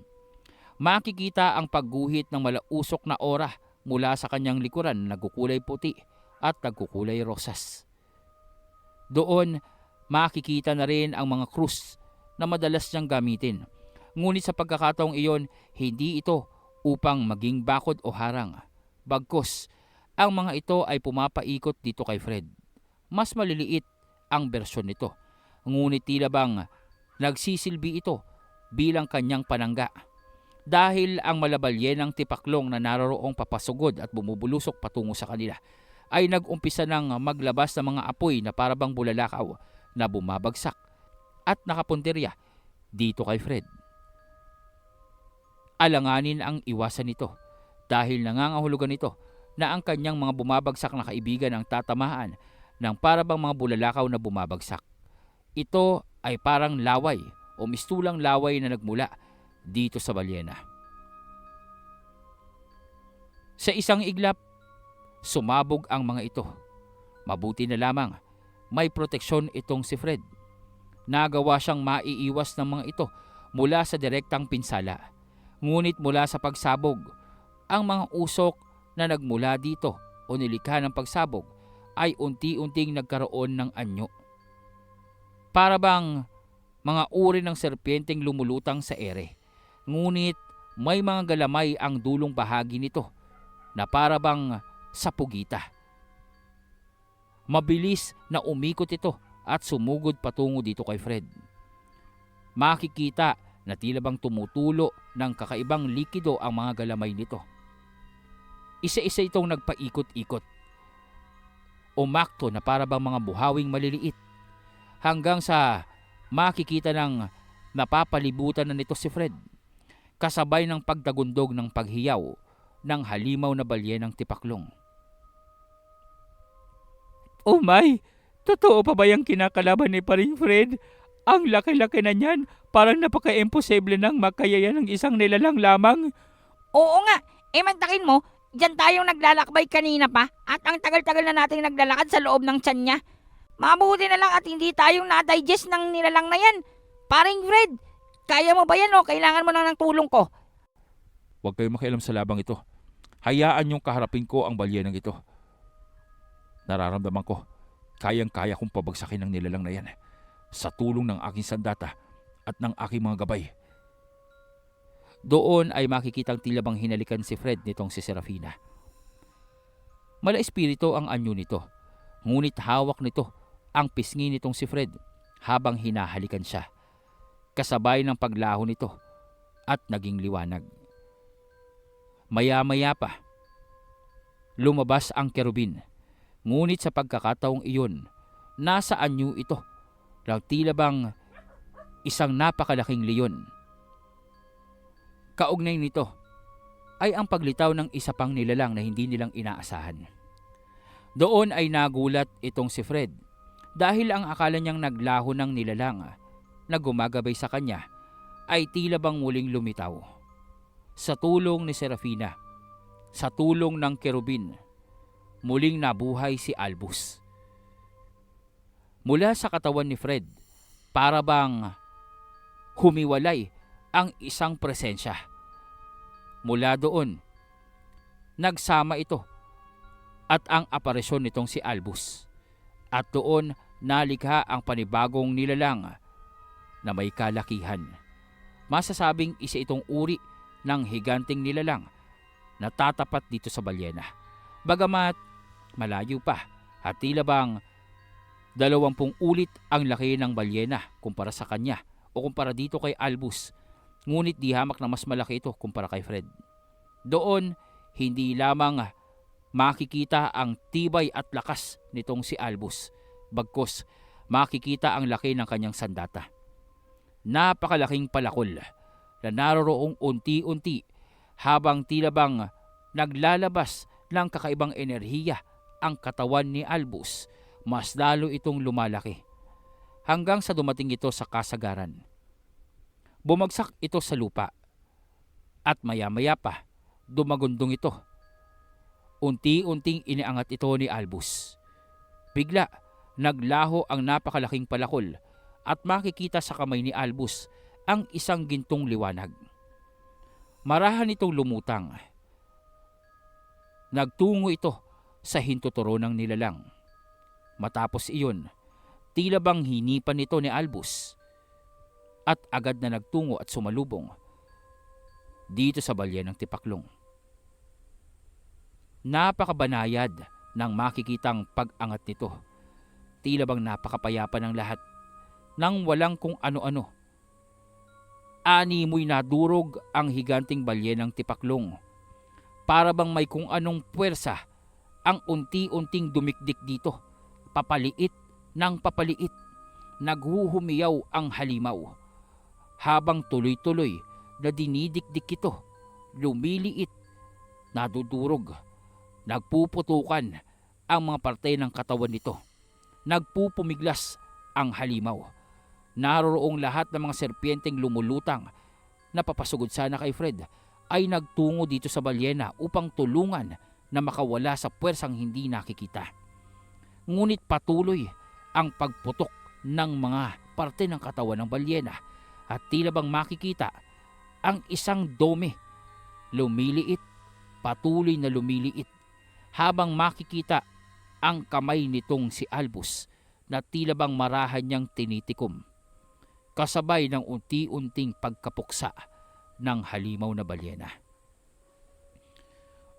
Makikita ang pagguhit ng malausok na aura mula sa kanyang likuran na nagkukulay puti at nagkukulay rosas. Doon makikita na rin ang mga krus na madalas niyang gamitin. Ngunit sa pagkakataong iyon, hindi ito upang maging bakod o harang. Bagkus, ang mga ito ay pumapaikot dito kay Fred. Mas maliliit ang bersyon nito. Ngunit tila bang nagsisilbi ito bilang kanyang panangga. Dahil ang malabalyenang tipaklong na naroroong papasugod at bumubulusok patungo sa kanila ay nag-umpisa ng maglabas ng mga apoy na parabang bulalakaw na bumabagsak at nakapunterya dito kay Fred. Alanganin ang iwasan nito dahil nangangahulugan ito na ang kanyang mga bumabagsak na kaibigan ang tatamaan ng parabang mga bulalakaw na bumabagsak. Ito ay parang laway o mistulang laway na nagmula dito sa balyena. Sa isang iglap, sumabog ang mga ito. Mabuti na lamang may proteksyon itong si Fred. Nagawa siyang maiiwas ng mga ito mula sa direktang pinsala. Ngunit mula sa pagsabog, ang mga usok na nagmula dito o nilikha ng pagsabog ay unti-unting nagkaroon ng anyo. Para bang mga uri ng serpyenteng lumulutang sa ere. Ngunit may mga galamay ang dulong bahagi nito na para bang sapugita. Mabilis na umikot ito at sumugod patungo dito kay Fred. Makikita na tila bang tumutulo ng kakaibang likido ang mga galamay nito. Isa-isa itong nagpaikot-ikot. Umakto na para bang mga buhawing maliliit hanggang sa makikita ng napapalibutan na nito si Fred kasabay ng pagtagundog ng paghiyaw ng halimaw na balyenang tipaklong. Oh my! Totoo pa ba yung kinakalaban ni Paring Fred? Ang laki-laki na niyan, parang napaka-imposible nang makaya ng isang nilalang lamang. Oo nga, mantakin mo, dyan tayong naglalakbay kanina pa at ang tagal-tagal na nating naglalakad sa loob ng tiyan niya. Mabuti na lang at hindi tayong na-digest ng nilalang na yan. Paring Fred, kaya mo ba yan o kailangan mo lang ng tulong ko? Huwag kayong makialam sa labang ito. Hayaan niyong kaharapin ko ang balyenang ito. Nararamdaman ko, kayang-kaya kong pabagsakin ng nilalang na yan sa tulong ng aking sandata at ng aking mga gabay. Doon ay makikitang tila bang hinalikan si Fred nitong si Serafina. Mala espiritu ang anyo nito, ngunit hawak nito ang pisngi nitong si Fred habang hinahalikan siya. Kasabay ng paglaho nito at naging liwanag. Maya-maya pa, lumabas ang kerubin. Ngunit sa pagkakataong iyon, nasa anyo ito ng tila bang isang napakalaking leon. Kaugnay nito ay ang paglitaw ng isa pang nilalang na hindi nilang inaasahan. Doon ay nagulat itong si Fred dahil ang akala niyang naglaho ng nilalang na gumagabay sa kanya ay tila bang muling lumitaw. Sa tulong ni Serafina, Sa tulong ng kerubin, muling nabuhay si Albus. Mula sa katawan ni Fred, para bang humiwalay ang isang presensya. Mula doon, nagsama ito at ang aparisyon nitong si Albus. At doon nalikha ang panibagong nilalang na may kalakihan. Masasabing isa itong uri ng higanting nilalang na tatapat dito sa balyena. Bagamat malayo pa at tila bang 20 ulit ang laki ng balyena kumpara sa kanya o kumpara dito kay Albus. Ngunit di hamak na mas malaki ito kumpara kay Fred. Doon, hindi lamang makikita ang tibay at lakas nitong si Albus, bagkus makikita ang laki ng kanyang sandata. Napakalaking palakol na naroroong unti-unti habang tila bang naglalabas ng kakaibang enerhiya ang katawan ni Albus. Mas lalo itong lumalaki hanggang sa dumating ito sa kasagaran. Bumagsak ito sa lupa at maya-maya pa dumagundong ito. Unti-unting iniangat ito ni Albus. Bigla naglaho ang napakalaking palakol at makikita sa kamay ni Albus ang isang gintong liwanag. Marahan itong lumutang. Nagtungo ito sa hintuturo ng nilalang. Matapos iyon, tila bang hinipan nito ni Albus at agad na nagtungo at sumalubong dito sa balyenang Tipaklong. Napakabanayad ng makikitang pag-angat nito. Tila bang napakapayapa ng lahat nang walang kung ano-ano. Animoy nadurog ang higanting balyenang Tipaklong. Para bang may kung anong puwersa ang unti-unting dumikdik dito. Papaliit ng papaliit, naghuhumiyaw ang halimaw. Habang tuloy-tuloy na dinidikdik ito, lumiliit, nadudurog, nagpuputukan ang mga parte ng katawan nito. Nagpupumiglas ang halimaw. Naroroong lahat ng mga serpienteng lumulutang na papasugod sana kay Fred ay nagtungo dito sa balyena upang tulungan na makawala sa puwersang hindi nakikita. Ngunit patuloy ang pagputok ng mga parte ng katawan ng balyena at tila bang makikita ang isang dome lumiliit, patuloy na lumiliit habang makikita ang kamay nitong si Albus na tila bang marahan niyang tinitikom kasabay ng unti-unting pagkapuksa ng halimaw na balyena.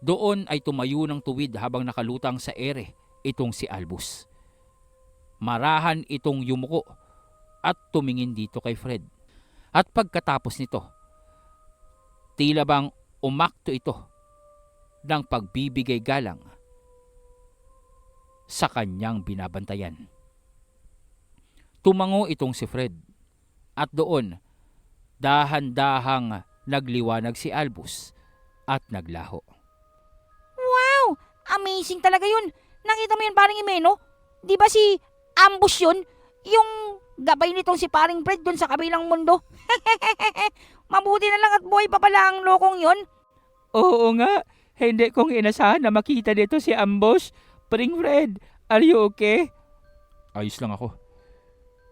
Doon ay tumayo ng tuwid habang nakalutang sa ere itong si Albus. Marahan itong yumuko at tumingin dito kay Fred. At pagkatapos nito, tila bang umakto ito ng pagbibigay galang sa kanyang binabantayan. Tumango itong si Fred at doon dahan-dahang nagliwanag si Albus at naglaho. Wow! Amazing talaga yun! Nakita mo yun, paring Imeno? Di ba si Ambush yun? Yung gabay nitong si paring Fred dun sa kabilang mundo. Mabuti na lang at buhay pa pala ang lokong yun. Oo nga, hindi kong inasahan na makita dito si Ambush. Paring Fred, are you okay? Ayos lang ako.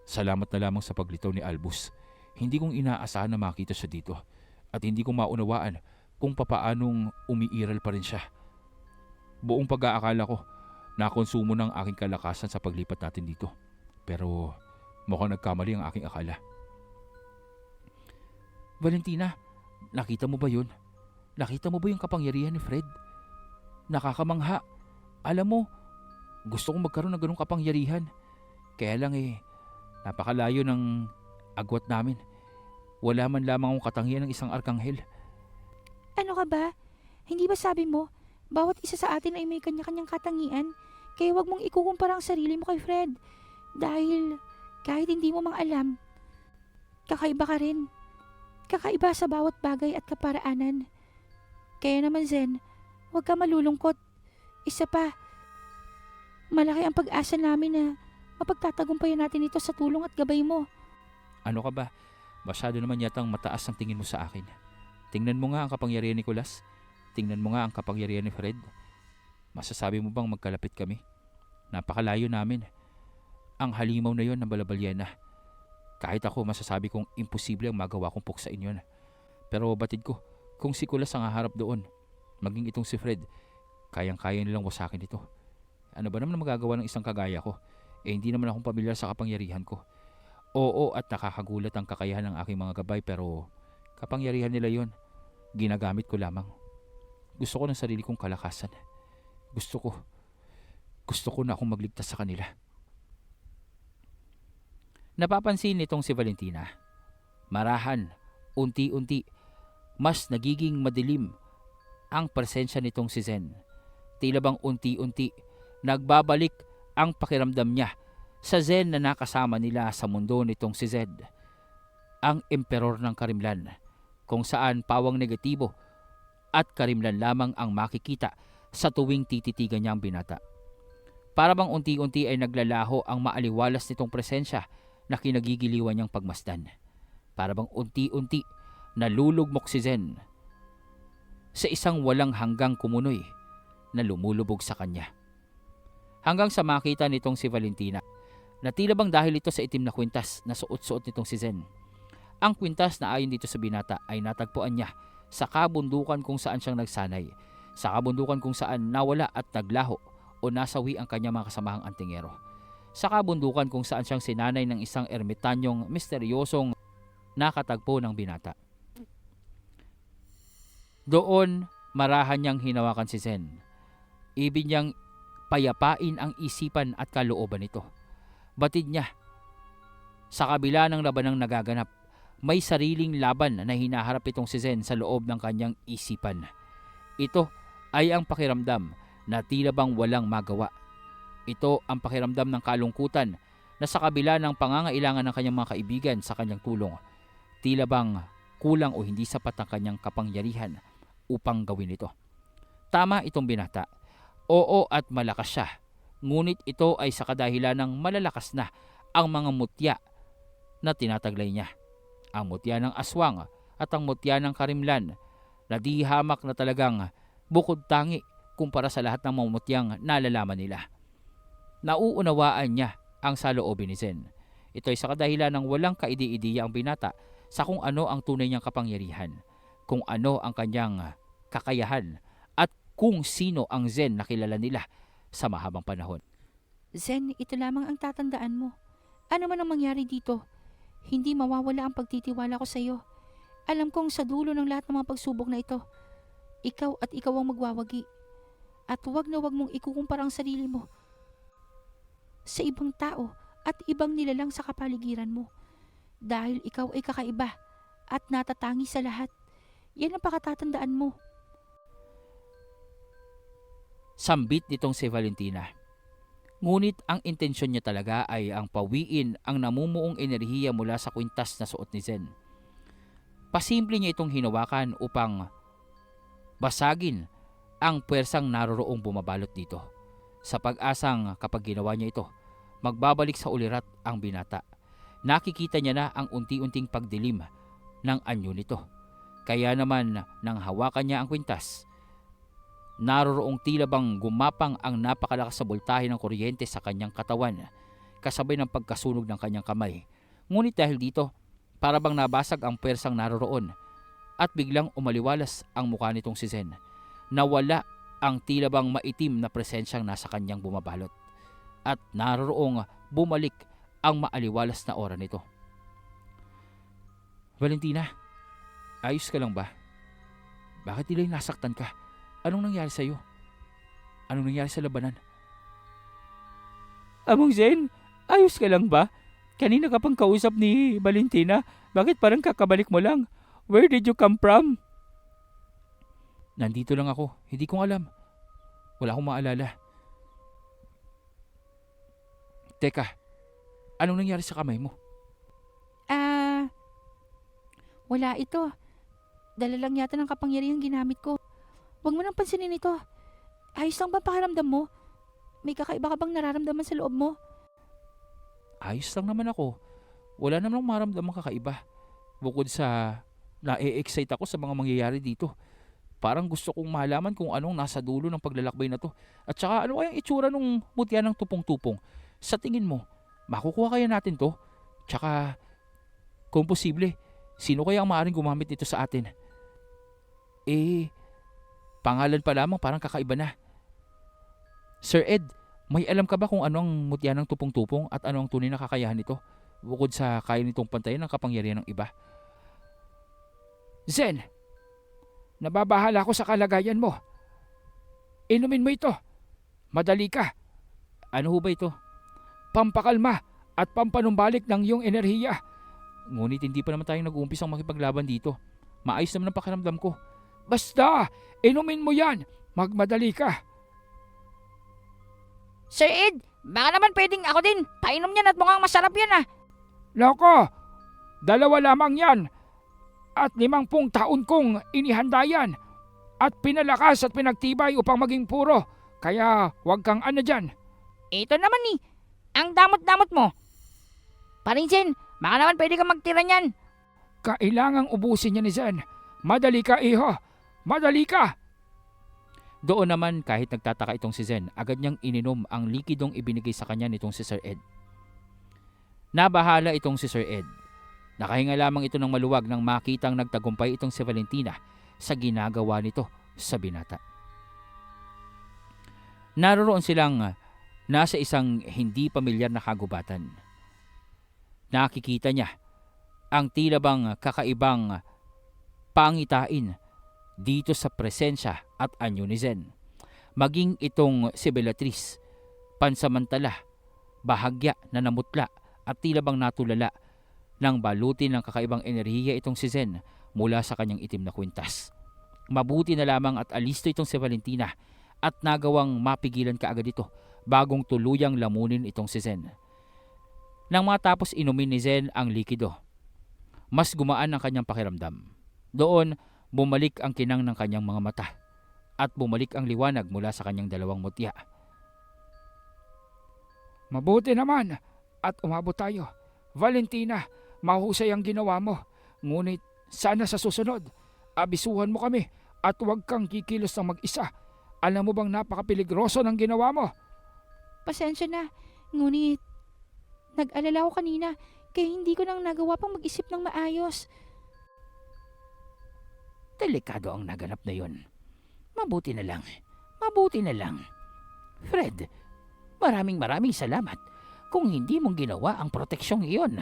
Salamat na lamang sa paglitaw ni Albus. Hindi kong inaasahan na makita siya dito at hindi ko maunawaan kung papaanong umiiral pa rin siya. Buong pag-aakala ko, nakonsumo ng aking kalakasan sa paglipat natin dito. Pero mukhang nagkamali ang aking akala. Valentina, nakita mo ba yun? Nakita mo ba yung kapangyarihan ni Fred? Nakakamangha. Alam mo, gusto kong magkaroon ng ganung kapangyarihan. Kaya lang napakalayo ng agwat namin. Wala man lamang akong katangian ng isang arkanghel. Ano ka ba? Hindi ba sabi mo, bawat isa sa atin ay may kanya-kanyang katangian? Kaya wag mong ikukumpara ang sarili mo kay Fred. Dahil kahit hindi mo mang alam, kakaiba ka rin. Kakaiba sa bawat bagay at kaparaanan. Kaya naman Zen, huwag ka malulungkot. Isa pa, malaki ang pag-asa namin na mapagtatagumpayan natin ito sa tulong at gabay mo. Ano ka ba? Masyado naman yatang mataas ang tingin mo sa akin. Tingnan mo nga ang kapangyarihan ni Nicolas. tingnan mo nga ang kapangyarihan ni Fred. Masasabi mo bang magkalapit kami? Napakalayo namin. Ang halimaw na yon ng Balabalyena. Kahit ako masasabi kong imposible ang magawa kong puksain yon. Pero batid ko, kung si Kulas ang haharap doon, maging itong si Fred, kayang-kaya nilang wasakin ito. Ano ba naman ang magagawa ng isang kagaya ko? Hindi naman akong pamilyar sa kapangyarihan ko. Oo, at nakakagulat ang kakayahan ng aking mga gabay, pero kapangyarihan nila yon. Ginagamit ko lamang. Gusto ko ng sarili kong kalakasan. Gusto ko na akong magligtas sa kanila. Napapansin nitong si Valentina. Marahan, unti-unti, mas nagiging madilim ang presensya nitong si Zen. Tila bang unti-unti, nagbabalik ang pakiramdam niya sa Zen na nakasama nila sa mundo nitong si Zed. Ang emperor ng Karimlan, kung saan pawang negatibo at Karimlan lamang ang makikita sa tuwing tititigan niya ang binata. Para bang unti-unti ay naglalaho ang maaliwalas nitong presensya na kinagigiliwan niyang pagmasdan. Para bang unti-unti nalulugmok si Zen sa isang walang hanggang kumunoy na lumulubog sa kanya. Hanggang sa makita nitong si Valentina na tila bang dahil ito sa itim na kwintas na suot-suot nitong si Zen. Ang kwintas na ayon dito sa binata ay natagpuan niya sa kabundukan kung saan siyang nagsanay, sa kabundukan kung saan nawala at naglaho o nasawi ang kanyang mga kasamahang antingero, sa kabundukan kung saan siyang sinanay ng isang ermitanyong misteryosong nakatagpo ng binata. Doon, marahan niyang hinawakan si Zen. Ibig niyang payapain ang isipan at kalooban nito. Batid niya, sa kabila ng labanang nagaganap, may sariling laban na hinaharap itong si Zen sa loob ng kanyang isipan. Ito ay ang pakiramdam na tila bang walang magawa. Ito ang pakiramdam ng kalungkutan na sa kabila ng pangangailangan ng kanyang mga kaibigan sa kanyang tulong, tila bang kulang o hindi sapat ang kanyang kapangyarihan upang gawin ito. Tama itong binata. Oo, at malakas siya. Ngunit ito ay sa kadahilan ng malalakas na ang mga mutya na tinataglay niya. Ang mutya ng aswang at ang mutya ng Karimlan na di hamak na talagang bukod tangi kumpara sa lahat ng mga mutyang nalalaman nila. Nauunawaan niya ang saloobin ni Zen. Ito ay sa kadahilan ng walang kaidi-idiya ang binata sa kung ano ang tunay niyang kapangyarihan, kung ano ang kanyang kakayahan, at kung sino ang Zen na kilala nila sa mahabang panahon. Zen, ito lamang ang tatandaan mo. Ano man ang mangyari dito, hindi mawawala ang pagtitiwala ko sa iyo. Alam kong sa dulo ng lahat ng mga pagsubok na ito, ikaw at ikaw ang magwawagi. At huwag na huwag mong ikukumpara ang sarili mo sa ibang tao at ibang nilalang sa kapaligiran mo. Dahil ikaw ay kakaiba at natatangi sa lahat. Yan ang pakatatandaan mo. Sambit nitong si Valentina. Ngunit ang intensyon niya talaga ay ang pawiin ang namumuong enerhiya mula sa kwintas na suot ni Zen. Pasimple niya itong hinawakan upang basagin ang puwersang naroroong bumabalot dito. Sa pag-asang kapag ginawa niya ito, magbabalik sa ulirat ang binata. Nakikita niya na ang unti-unting pagdilim ng anyo nito. Kaya naman nang hawakan niya ang kwintas, naroroong tila bang gumapang ang napakalakas na boltahe ng kuryente sa kanyang katawan, kasabay ng pagkasunog ng kanyang kamay. Ngunit dahil dito, para bang nabasag ang puwersang naroroon at biglang umaliwalas ang mukha nitong si Zen. Nawala ang tila bang maitim na presensyang nasa kanyang bumabalot at naroroong bumalik ang maaliwalas na aura nito. Valentina, ayos ka lang ba? Bakit nila'y nasaktan ka? Anong nangyari sa'yo? Anong nangyari sa labanan? Among Zen, ayos ka lang ba? Kanina ka pang kausap ni Valentina. Bakit parang kakabalik mo lang? Where did you come from? Nandito lang ako. Hindi ko alam. Wala akong maalala. Teka, anong nangyari sa kamay mo? Wala ito. Dala lang yata ng kapangyarihang ginamit ko. Huwag mo nang pansinin ito. Ayos lang ba pakiramdam mo? May kakaiba ka bang nararamdaman sa loob mo? Ayos lang naman ako. Wala namang maramdamang kakaiba. Bukod sa na-excite ako sa mga mangyayari dito. Parang gusto kong malaman kung anong nasa dulo ng paglalakbay na to. At saka ano kayang itsura ng mutya ng tupong-tupong? Sa tingin mo, makukuha kaya natin to? Tsaka, kung posible, sino kaya ang maaaring gumamit nito sa atin? Pangalan pa lamang parang kakaiba na. Sir Ed, may alam ka ba kung ano ang mutya ng tupong-tupong at ano ang tunay na kakayahan nito? Bukod sa kaya nitong pantayan ng kapangyarihan ng iba. Zen, nababahala ako sa kalagayan mo. Inumin mo ito. Madali ka. Ano ho ba ito? Pampakalma at pampanumbalik ng iyong enerhiya. Ngunit hindi pa naman tayo nag-uumpisang makipaglaban dito. Maayos naman ang pakiramdam ko. Basta, inumin mo yan. Magmadali ka. Sir Ed, baka naman pwedeng ako din. Painom niyan at mukhang masarap yan ah. Loko, 2 lamang yan. At 50 taon kong inihanda yan. At pinalakas at pinagtibay upang maging puro. Kaya huwag kang ano dyan. Ito naman ni, ang damot-damot mo. Parinsen, baka naman pwede kang magtira niyan. Kailangang ubusin niya ni Zen. Madali ka, iho. Madali ka. Doon naman kahit nagtataka itong si Zen, agad niyang ininom ang likidong ibinigay sa kanya nitong si Sir Ed. Nabahala itong si Sir Ed. Nakahinga lamang ito ng maluwag nang makitang nagtagumpay itong si Valentina sa ginagawa nito sa binata. Naroon silang nasa isang hindi pamilyar na kagubatan. Nakikita niya ang tila bang kakaibang pangitain dito sa presensya at anyo ni Zen. Maging itong si Bellatrix, pansamantala, bahagya na namutla at tila bang natulala nang balutin ng kakaibang enerhiya itong si Zen mula sa kanyang itim na kwintas. Mabuti na lamang at alisto itong si Valentina at nagawang mapigilan kaagad ito bagong tuluyang lamunin itong si Zen. Nang matapos inumin ni Zen ang likido, mas gumaan ang kanyang pakiramdam. Doon, bumalik ang kinang ng kanyang mga mata at bumalik ang liwanag mula sa kanyang 2 mutya. Mabuti naman at umabot tayo. Valentina, mahusay ang ginawa mo. Ngunit sana sa susunod, abisuhan mo kami at huwag kang kikilos ng mag-isa. Alam mo bang napakapeligroso ng ginawa mo? Pasensya na, ngunit nag-alala ko kanina kaya hindi ko nang nagawa pang mag-isip ng maayos. Delikado ang naganap na yon. Mabuti na lang. Mabuti na lang. Fred, maraming salamat. Kung hindi mong ginawa ang proteksyong iyon,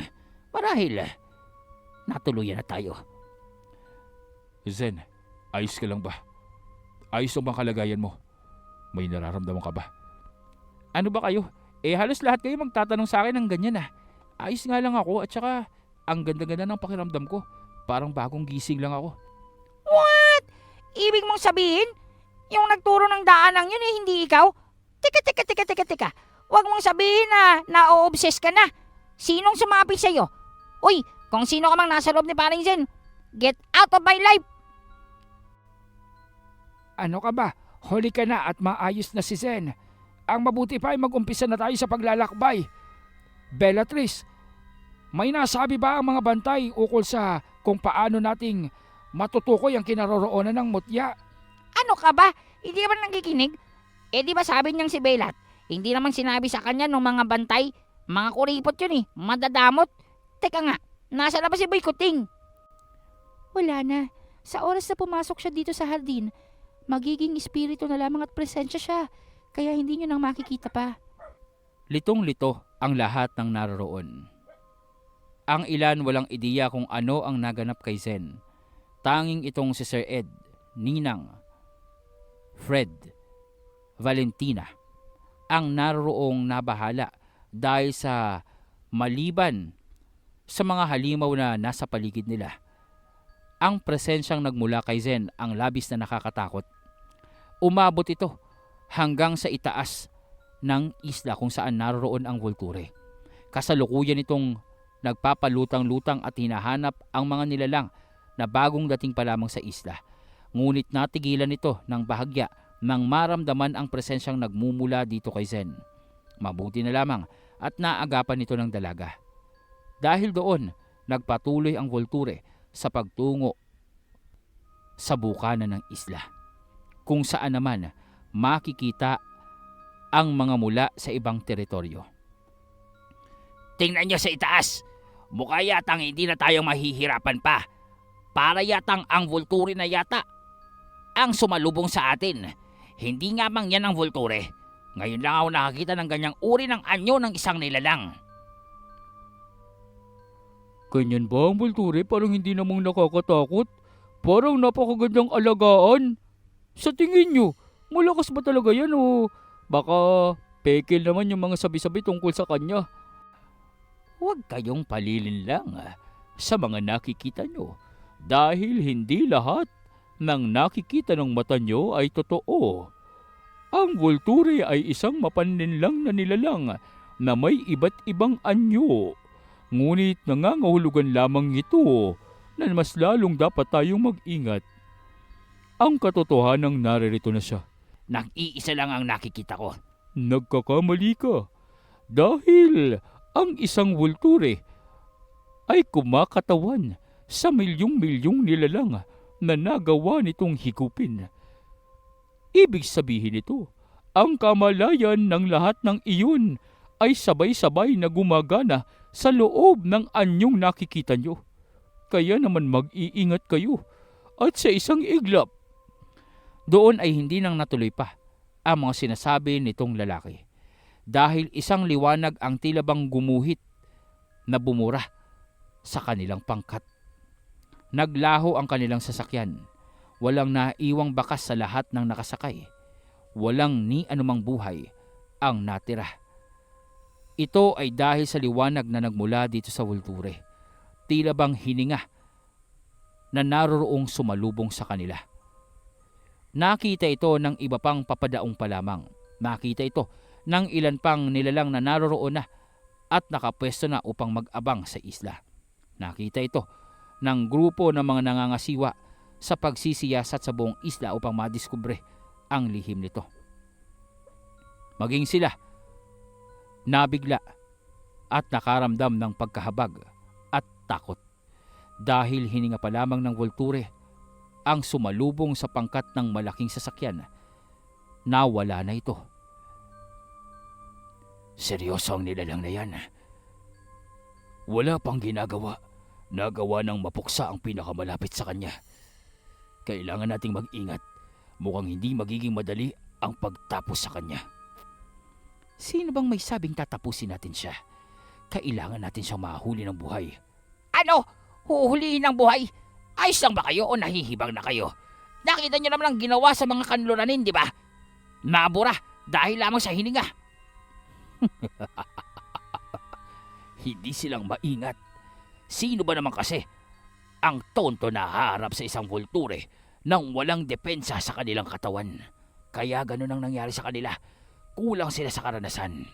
marahil natuluyan na tayo. Zen, ayos ka lang ba? Ayos ang bang kalagayan mo? May nararamdaman ka ba? Ano ba kayo? Halos lahat kayo magtatanong sa akin ng ganyan ah. Ayos nga lang ako at saka ang ganda-ganda ng pakiramdam ko. Parang bagong gising lang ako. What? Ibig mong sabihin, yung nagturo ng daanang yun hindi ikaw? Teka. Huwag mong sabihin na na-o-obsess ka na. Sinong sumapit sa'yo? Uy, kung sino ka mang nasa loob ni Paring Zen, get out of my life! Ano ka ba? Huli ka na at maayos na si Zen. Ang mabuti pa ay mag-umpisa na tayo sa paglalakbay. Bellatrix, may nasabi ba ang mga bantay ukol sa kung paano nating matutukoy ang kinaroroonan ng mutya? Ano ka ba? Hindi ka ba nakikinig? Di ba sabi niyang si Belat? Hindi naman sinabi sa kanya ng mga bantay. Mga kuripot yun madadamot. Teka nga, nasa labas si Boy Kuting. Wala na. Sa oras na pumasok siya dito sa hardin, magiging espiritu na lamang at presensya siya. Kaya hindi niyo nang makikita pa. Litong-lito ang lahat ng naroroon. Ang ilan walang ideya kung ano ang naganap kay Zen. Tanging itong si Sir Ed, Ninang, Fred, Valentina, ang naroroong nabahala dahil sa maliban sa mga halimaw na nasa paligid nila. Ang presensyang nagmula kay Zen ang labis na nakakatakot. Umabot ito hanggang sa itaas ng isla kung saan naroroon ang Volture. Kasalukuyan itong nagpapalutang-lutang at hinahanap ang mga nilalang na bagong dating pa lamang sa isla. Ngunit natigilan ito ng bahagya nang maramdaman ang presensyang nagmumula dito kay Zen. Mabuti na lamang at naagapan ito ng dalaga. Dahil doon, nagpatuloy ang Volture sa pagtungo sa bukana ng isla, kung saan naman makikita ang mga mula sa ibang teritoryo. Tingnan nyo sa itaas. Mukha yatang hindi na tayo mahihirapan pa. Para yatang ang Volturi na yata ang sumalubong sa atin. Hindi nga bang yan ang Volturi? Ngayon lang ako nakakita ng ganyang uri ng anyo ng isang nilalang. Ganyan ba ang Volturi? Parang hindi namang nakakatakot. Parang napakagandang alagaan. Sa tingin nyo, malakas ba talaga yan o baka pekel naman yung mga sabi-sabi tungkol sa kanya? Huwag kayong palilin lang sa mga nakikita nyo dahil hindi lahat ng nakikita ng mata nyo ay totoo. Ang Volturi ay isang mapanlinlang na nilalang na may iba't ibang anyo. Ngunit nangangahulugan lamang ito na mas lalong dapat tayong mag-ingat. Ang katotohanang naririto na siya. Nag-iisa lang ang nakikita ko. Nagkakamali ka. Dahil ang isang Volturi ay kumakatawan sa milyong-milyong nilalang na nagawa nitong higupin. Ibig sabihin nito, ang kamalayan ng lahat ng iyon ay sabay-sabay na gumagana sa loob ng anyong nakikita nyo. Kaya naman mag-iingat kayo at sa isang iglap. Doon ay hindi nang natuloy pa ang mga sinasabi nitong lalaki dahil isang liwanag ang tila bang gumuhit na bumura sa kanilang pangkat. Naglaho ang kanilang sasakyan. Walang naiwang bakas sa lahat ng nakasakay. Walang ni anumang buhay ang natira. Ito ay dahil sa liwanag na nagmula dito sa Volturi. Tila bang hininga na naroroong sumalubong sa kanila. Nakita ito ng iba pang papadaong pa lamang. Nakita ito ng ilan pang nilalang na naroroon na at nakapwesto na upang mag-abang sa isla. Nakita ito ng grupo ng mga nangangasiwa sa pagsisiyasat sa buong isla upang madiskubre ang lihim nito. Maging sila, nabigla at nakaramdam ng pagkahabag at takot dahil hininga pa lamang ng Volturi ang sumalubong sa pangkat ng malaking sasakyan. Nawala na ito. Seryoso ang nilalang na yan. Wala pang ginagawa. Nagawa ng mapuksa ang pinakamalapit sa kanya. Kailangan nating mag-ingat. Mukhang hindi magiging madali ang pagtapos sa kanya. Sino bang may sabing tatapusin natin siya? Kailangan natin siyang mahuli ng buhay. Ano? Huhulihin ng buhay? Ayos lang ba kayo o nahihibang na kayo? Nakita nyo naman ang ginawa sa mga kanluranin, di ba? Nabura dahil lamang sa hininga. Hindi silang maingat. Sino ba naman kasi ang tonto na haharap sa isang Volturi nang walang depensa sa kanilang katawan? Kaya ganun ang nangyari sa kanila. Kulang sila sa karanasan.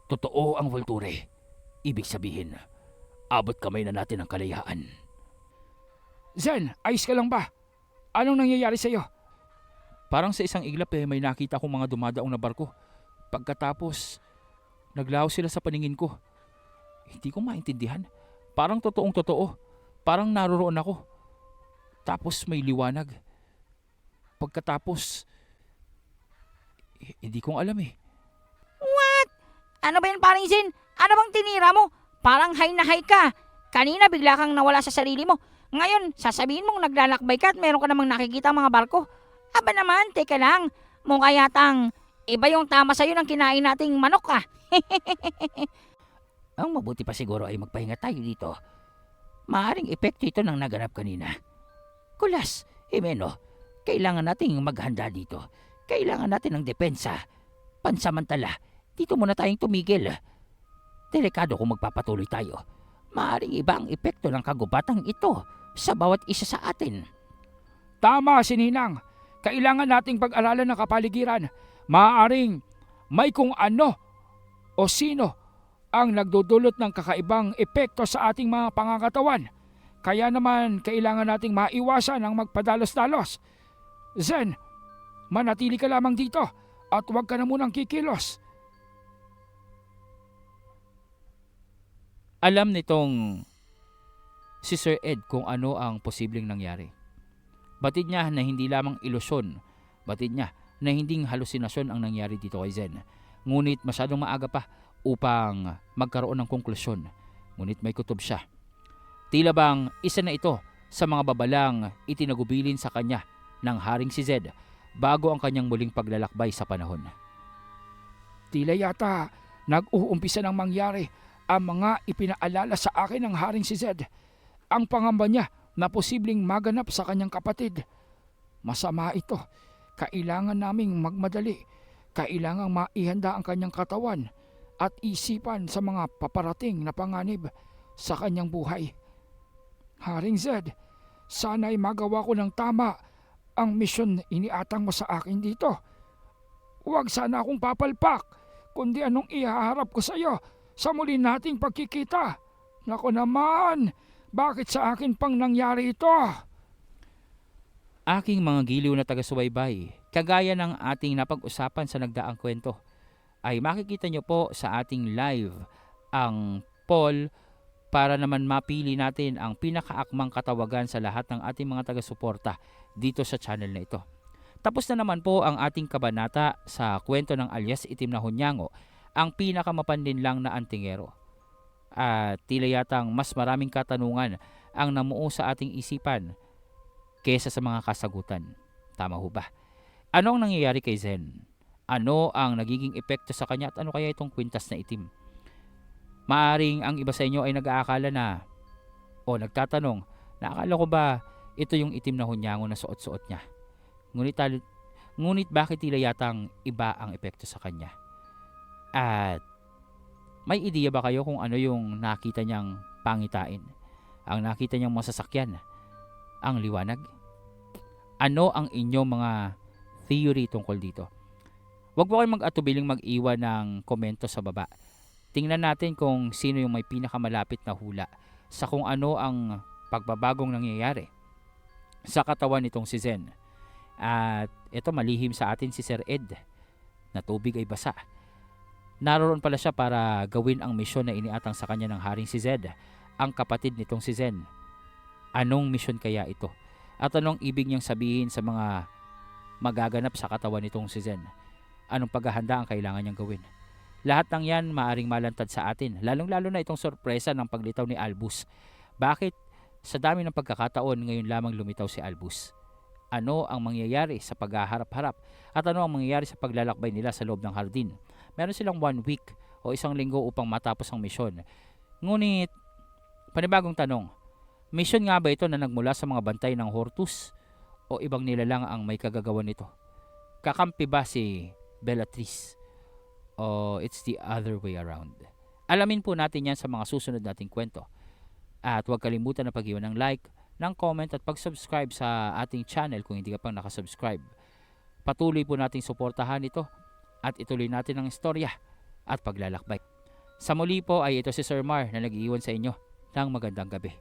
Totoo ang Volturi. Ibig sabihin, abot kamay na natin ang kalayaan. Zen, ayos ka lang ba? Anong nangyayari sa iyo? Parang sa isang iglap may nakita kong mga dumadaong na barko. Pagkatapos, naglaho sila sa paningin ko. Hindi ko maintindihan. Parang totoong totoo. Parang naroroon ako. Tapos may liwanag. Pagkatapos, hindi kong alam Ano ba yan, paring Zen? Ano bang tinira mo? Parang high na high ka. Kanina bigla kang nawala sa sarili mo. Ngayon, sasabihin mong naglalakbay ka at meron ka namang nakikita mga barko. Aba naman, teka lang. Mukha yatang iba yung tama sa'yo ng kinain nating manok ah. Ang mabuti pa siguro ay magpahinga tayo dito. Maaring epekto ito ng naganap kanina. Kulas, Himeno, kailangan nating maghanda dito. Kailangan natin ng depensa. Pansamantala, dito muna tayong tumigil. Delikado kung magpapatuloy tayo. Maaring iba ang epekto ng kagubatang ito sa bawat isa sa atin. Tama si Ninang. Kailangan nating pag-aralan ng kapaligiran. Maaaring may kung ano o sino ang nagdudulot ng kakaibang epekto sa ating mga pangangatawan. Kaya naman kailangan nating maiwasan ang magpadalos-dalos. Zen, manatili ka lamang dito at huwag ka na munang kikilos. Alam nitong si Sir Ed kung ano ang posibleng nangyari. Batid niya na hindi lamang ilusyon, batid niya na hinding halusinasyon ang nangyari dito kay Zen. Ngunit masyadong maaga pa upang magkaroon ng konklusyon. Ngunit may kutob siya. Tila bang isa na ito sa mga babalang itinagubilin sa kanya ng Haring si Zed bago ang kanyang muling paglalakbay sa panahon. Tila yata nag-uumpisa ng mangyari ang mga ipinaalala sa akin ng Haring si Zed. Ang pangamba niya na posibleng maganap sa kanyang kapatid. Masama ito. Kailangan naming magmadali. Kailangang maihanda ang kanyang katawan at isipan sa mga paparating na panganib sa kanyang buhay. Haring Zed, sana'y magawa ko ng tama ang misyon na iniatang mo sa akin dito. Huwag sana akong papalpak, kundi anong ihaharap ko sa iyo sa muli nating pagkikita. Nako naman, bakit sa akin pang nangyari ito? Aking mga giliw na taga-subaybay, kagaya ng ating napag-usapan sa nagdaang kwento, ay makikita nyo po sa ating live ang poll para naman mapili natin ang pinakaakmang katawagan sa lahat ng ating mga taga-suporta dito sa channel na ito. Tapos na naman po ang ating kabanata sa kwento ng alias Itim na Hunyango, ang pinakamapandinlang na antingero. At tila yatang mas maraming katanungan ang namuo sa ating isipan kesa sa mga kasagutan. Tama ho ba? Ano ang nangyayari kay Zen? Ano ang nagiging epekto sa kanya at ano kaya itong kwintas na itim? Maaring ang iba sa inyo ay nag-aakala na o nagtatanong na akala ko ba ito yung itim na hunyango na suot-suot niya? Ngunit bakit tila yatang iba ang epekto sa kanya? At may ideya ba kayo kung ano yung nakita niyang pangitain? Ang nakita niyang masasakyan? Ang liwanag? Ano ang inyong mga theory tungkol dito? Huwag po kayong mag-atubiling mag-iwan ng komento sa baba. Tingnan natin kung sino yung may pinakamalapit na hula sa kung ano ang pagbabagong nangyayari sa katawan nitong si Zen. At ito, malihim sa atin si Sir Ed na tubig ay basa. Naroon pala siya para gawin ang misyon na iniatang sa kanya ng Haring si Zed, ang kapatid nitong si Zen. Anong misyon kaya ito? At anong ibig niyang sabihin sa mga magaganap sa katawan nitong si Zen? Anong paghahanda ang kailangan niyang gawin? Lahat ng yan maaring malantad sa atin, lalong-lalo na itong sorpresa ng paglitaw ni Albus. Bakit sa dami ng pagkakataon ngayon lamang lumitaw si Albus? Ano ang mangyayari sa paghaharap-harap at ano ang mangyayari sa paglalakbay nila sa loob ng hardin? Meron silang 1 week o 1 linggo upang matapos ang misyon. Ngunit, panibagong tanong, misyon nga ba ito na nagmula sa mga bantay ng Hortus o ibang nilalang ang may kagagawan nito? Kakampi ba si Bellatrix o it's the other way around? Alamin po natin yan sa mga susunod nating kwento. At huwag kalimutan na pag-iwan ng like, ng comment at pag-subscribe sa ating channel kung hindi ka pang nakasubscribe. Patuloy po nating suportahan ito at ituloy natin ang istorya at paglalakbay. Sa muli po ay ito si Sir Mar na nag-iwan sa inyo ng magandang gabi.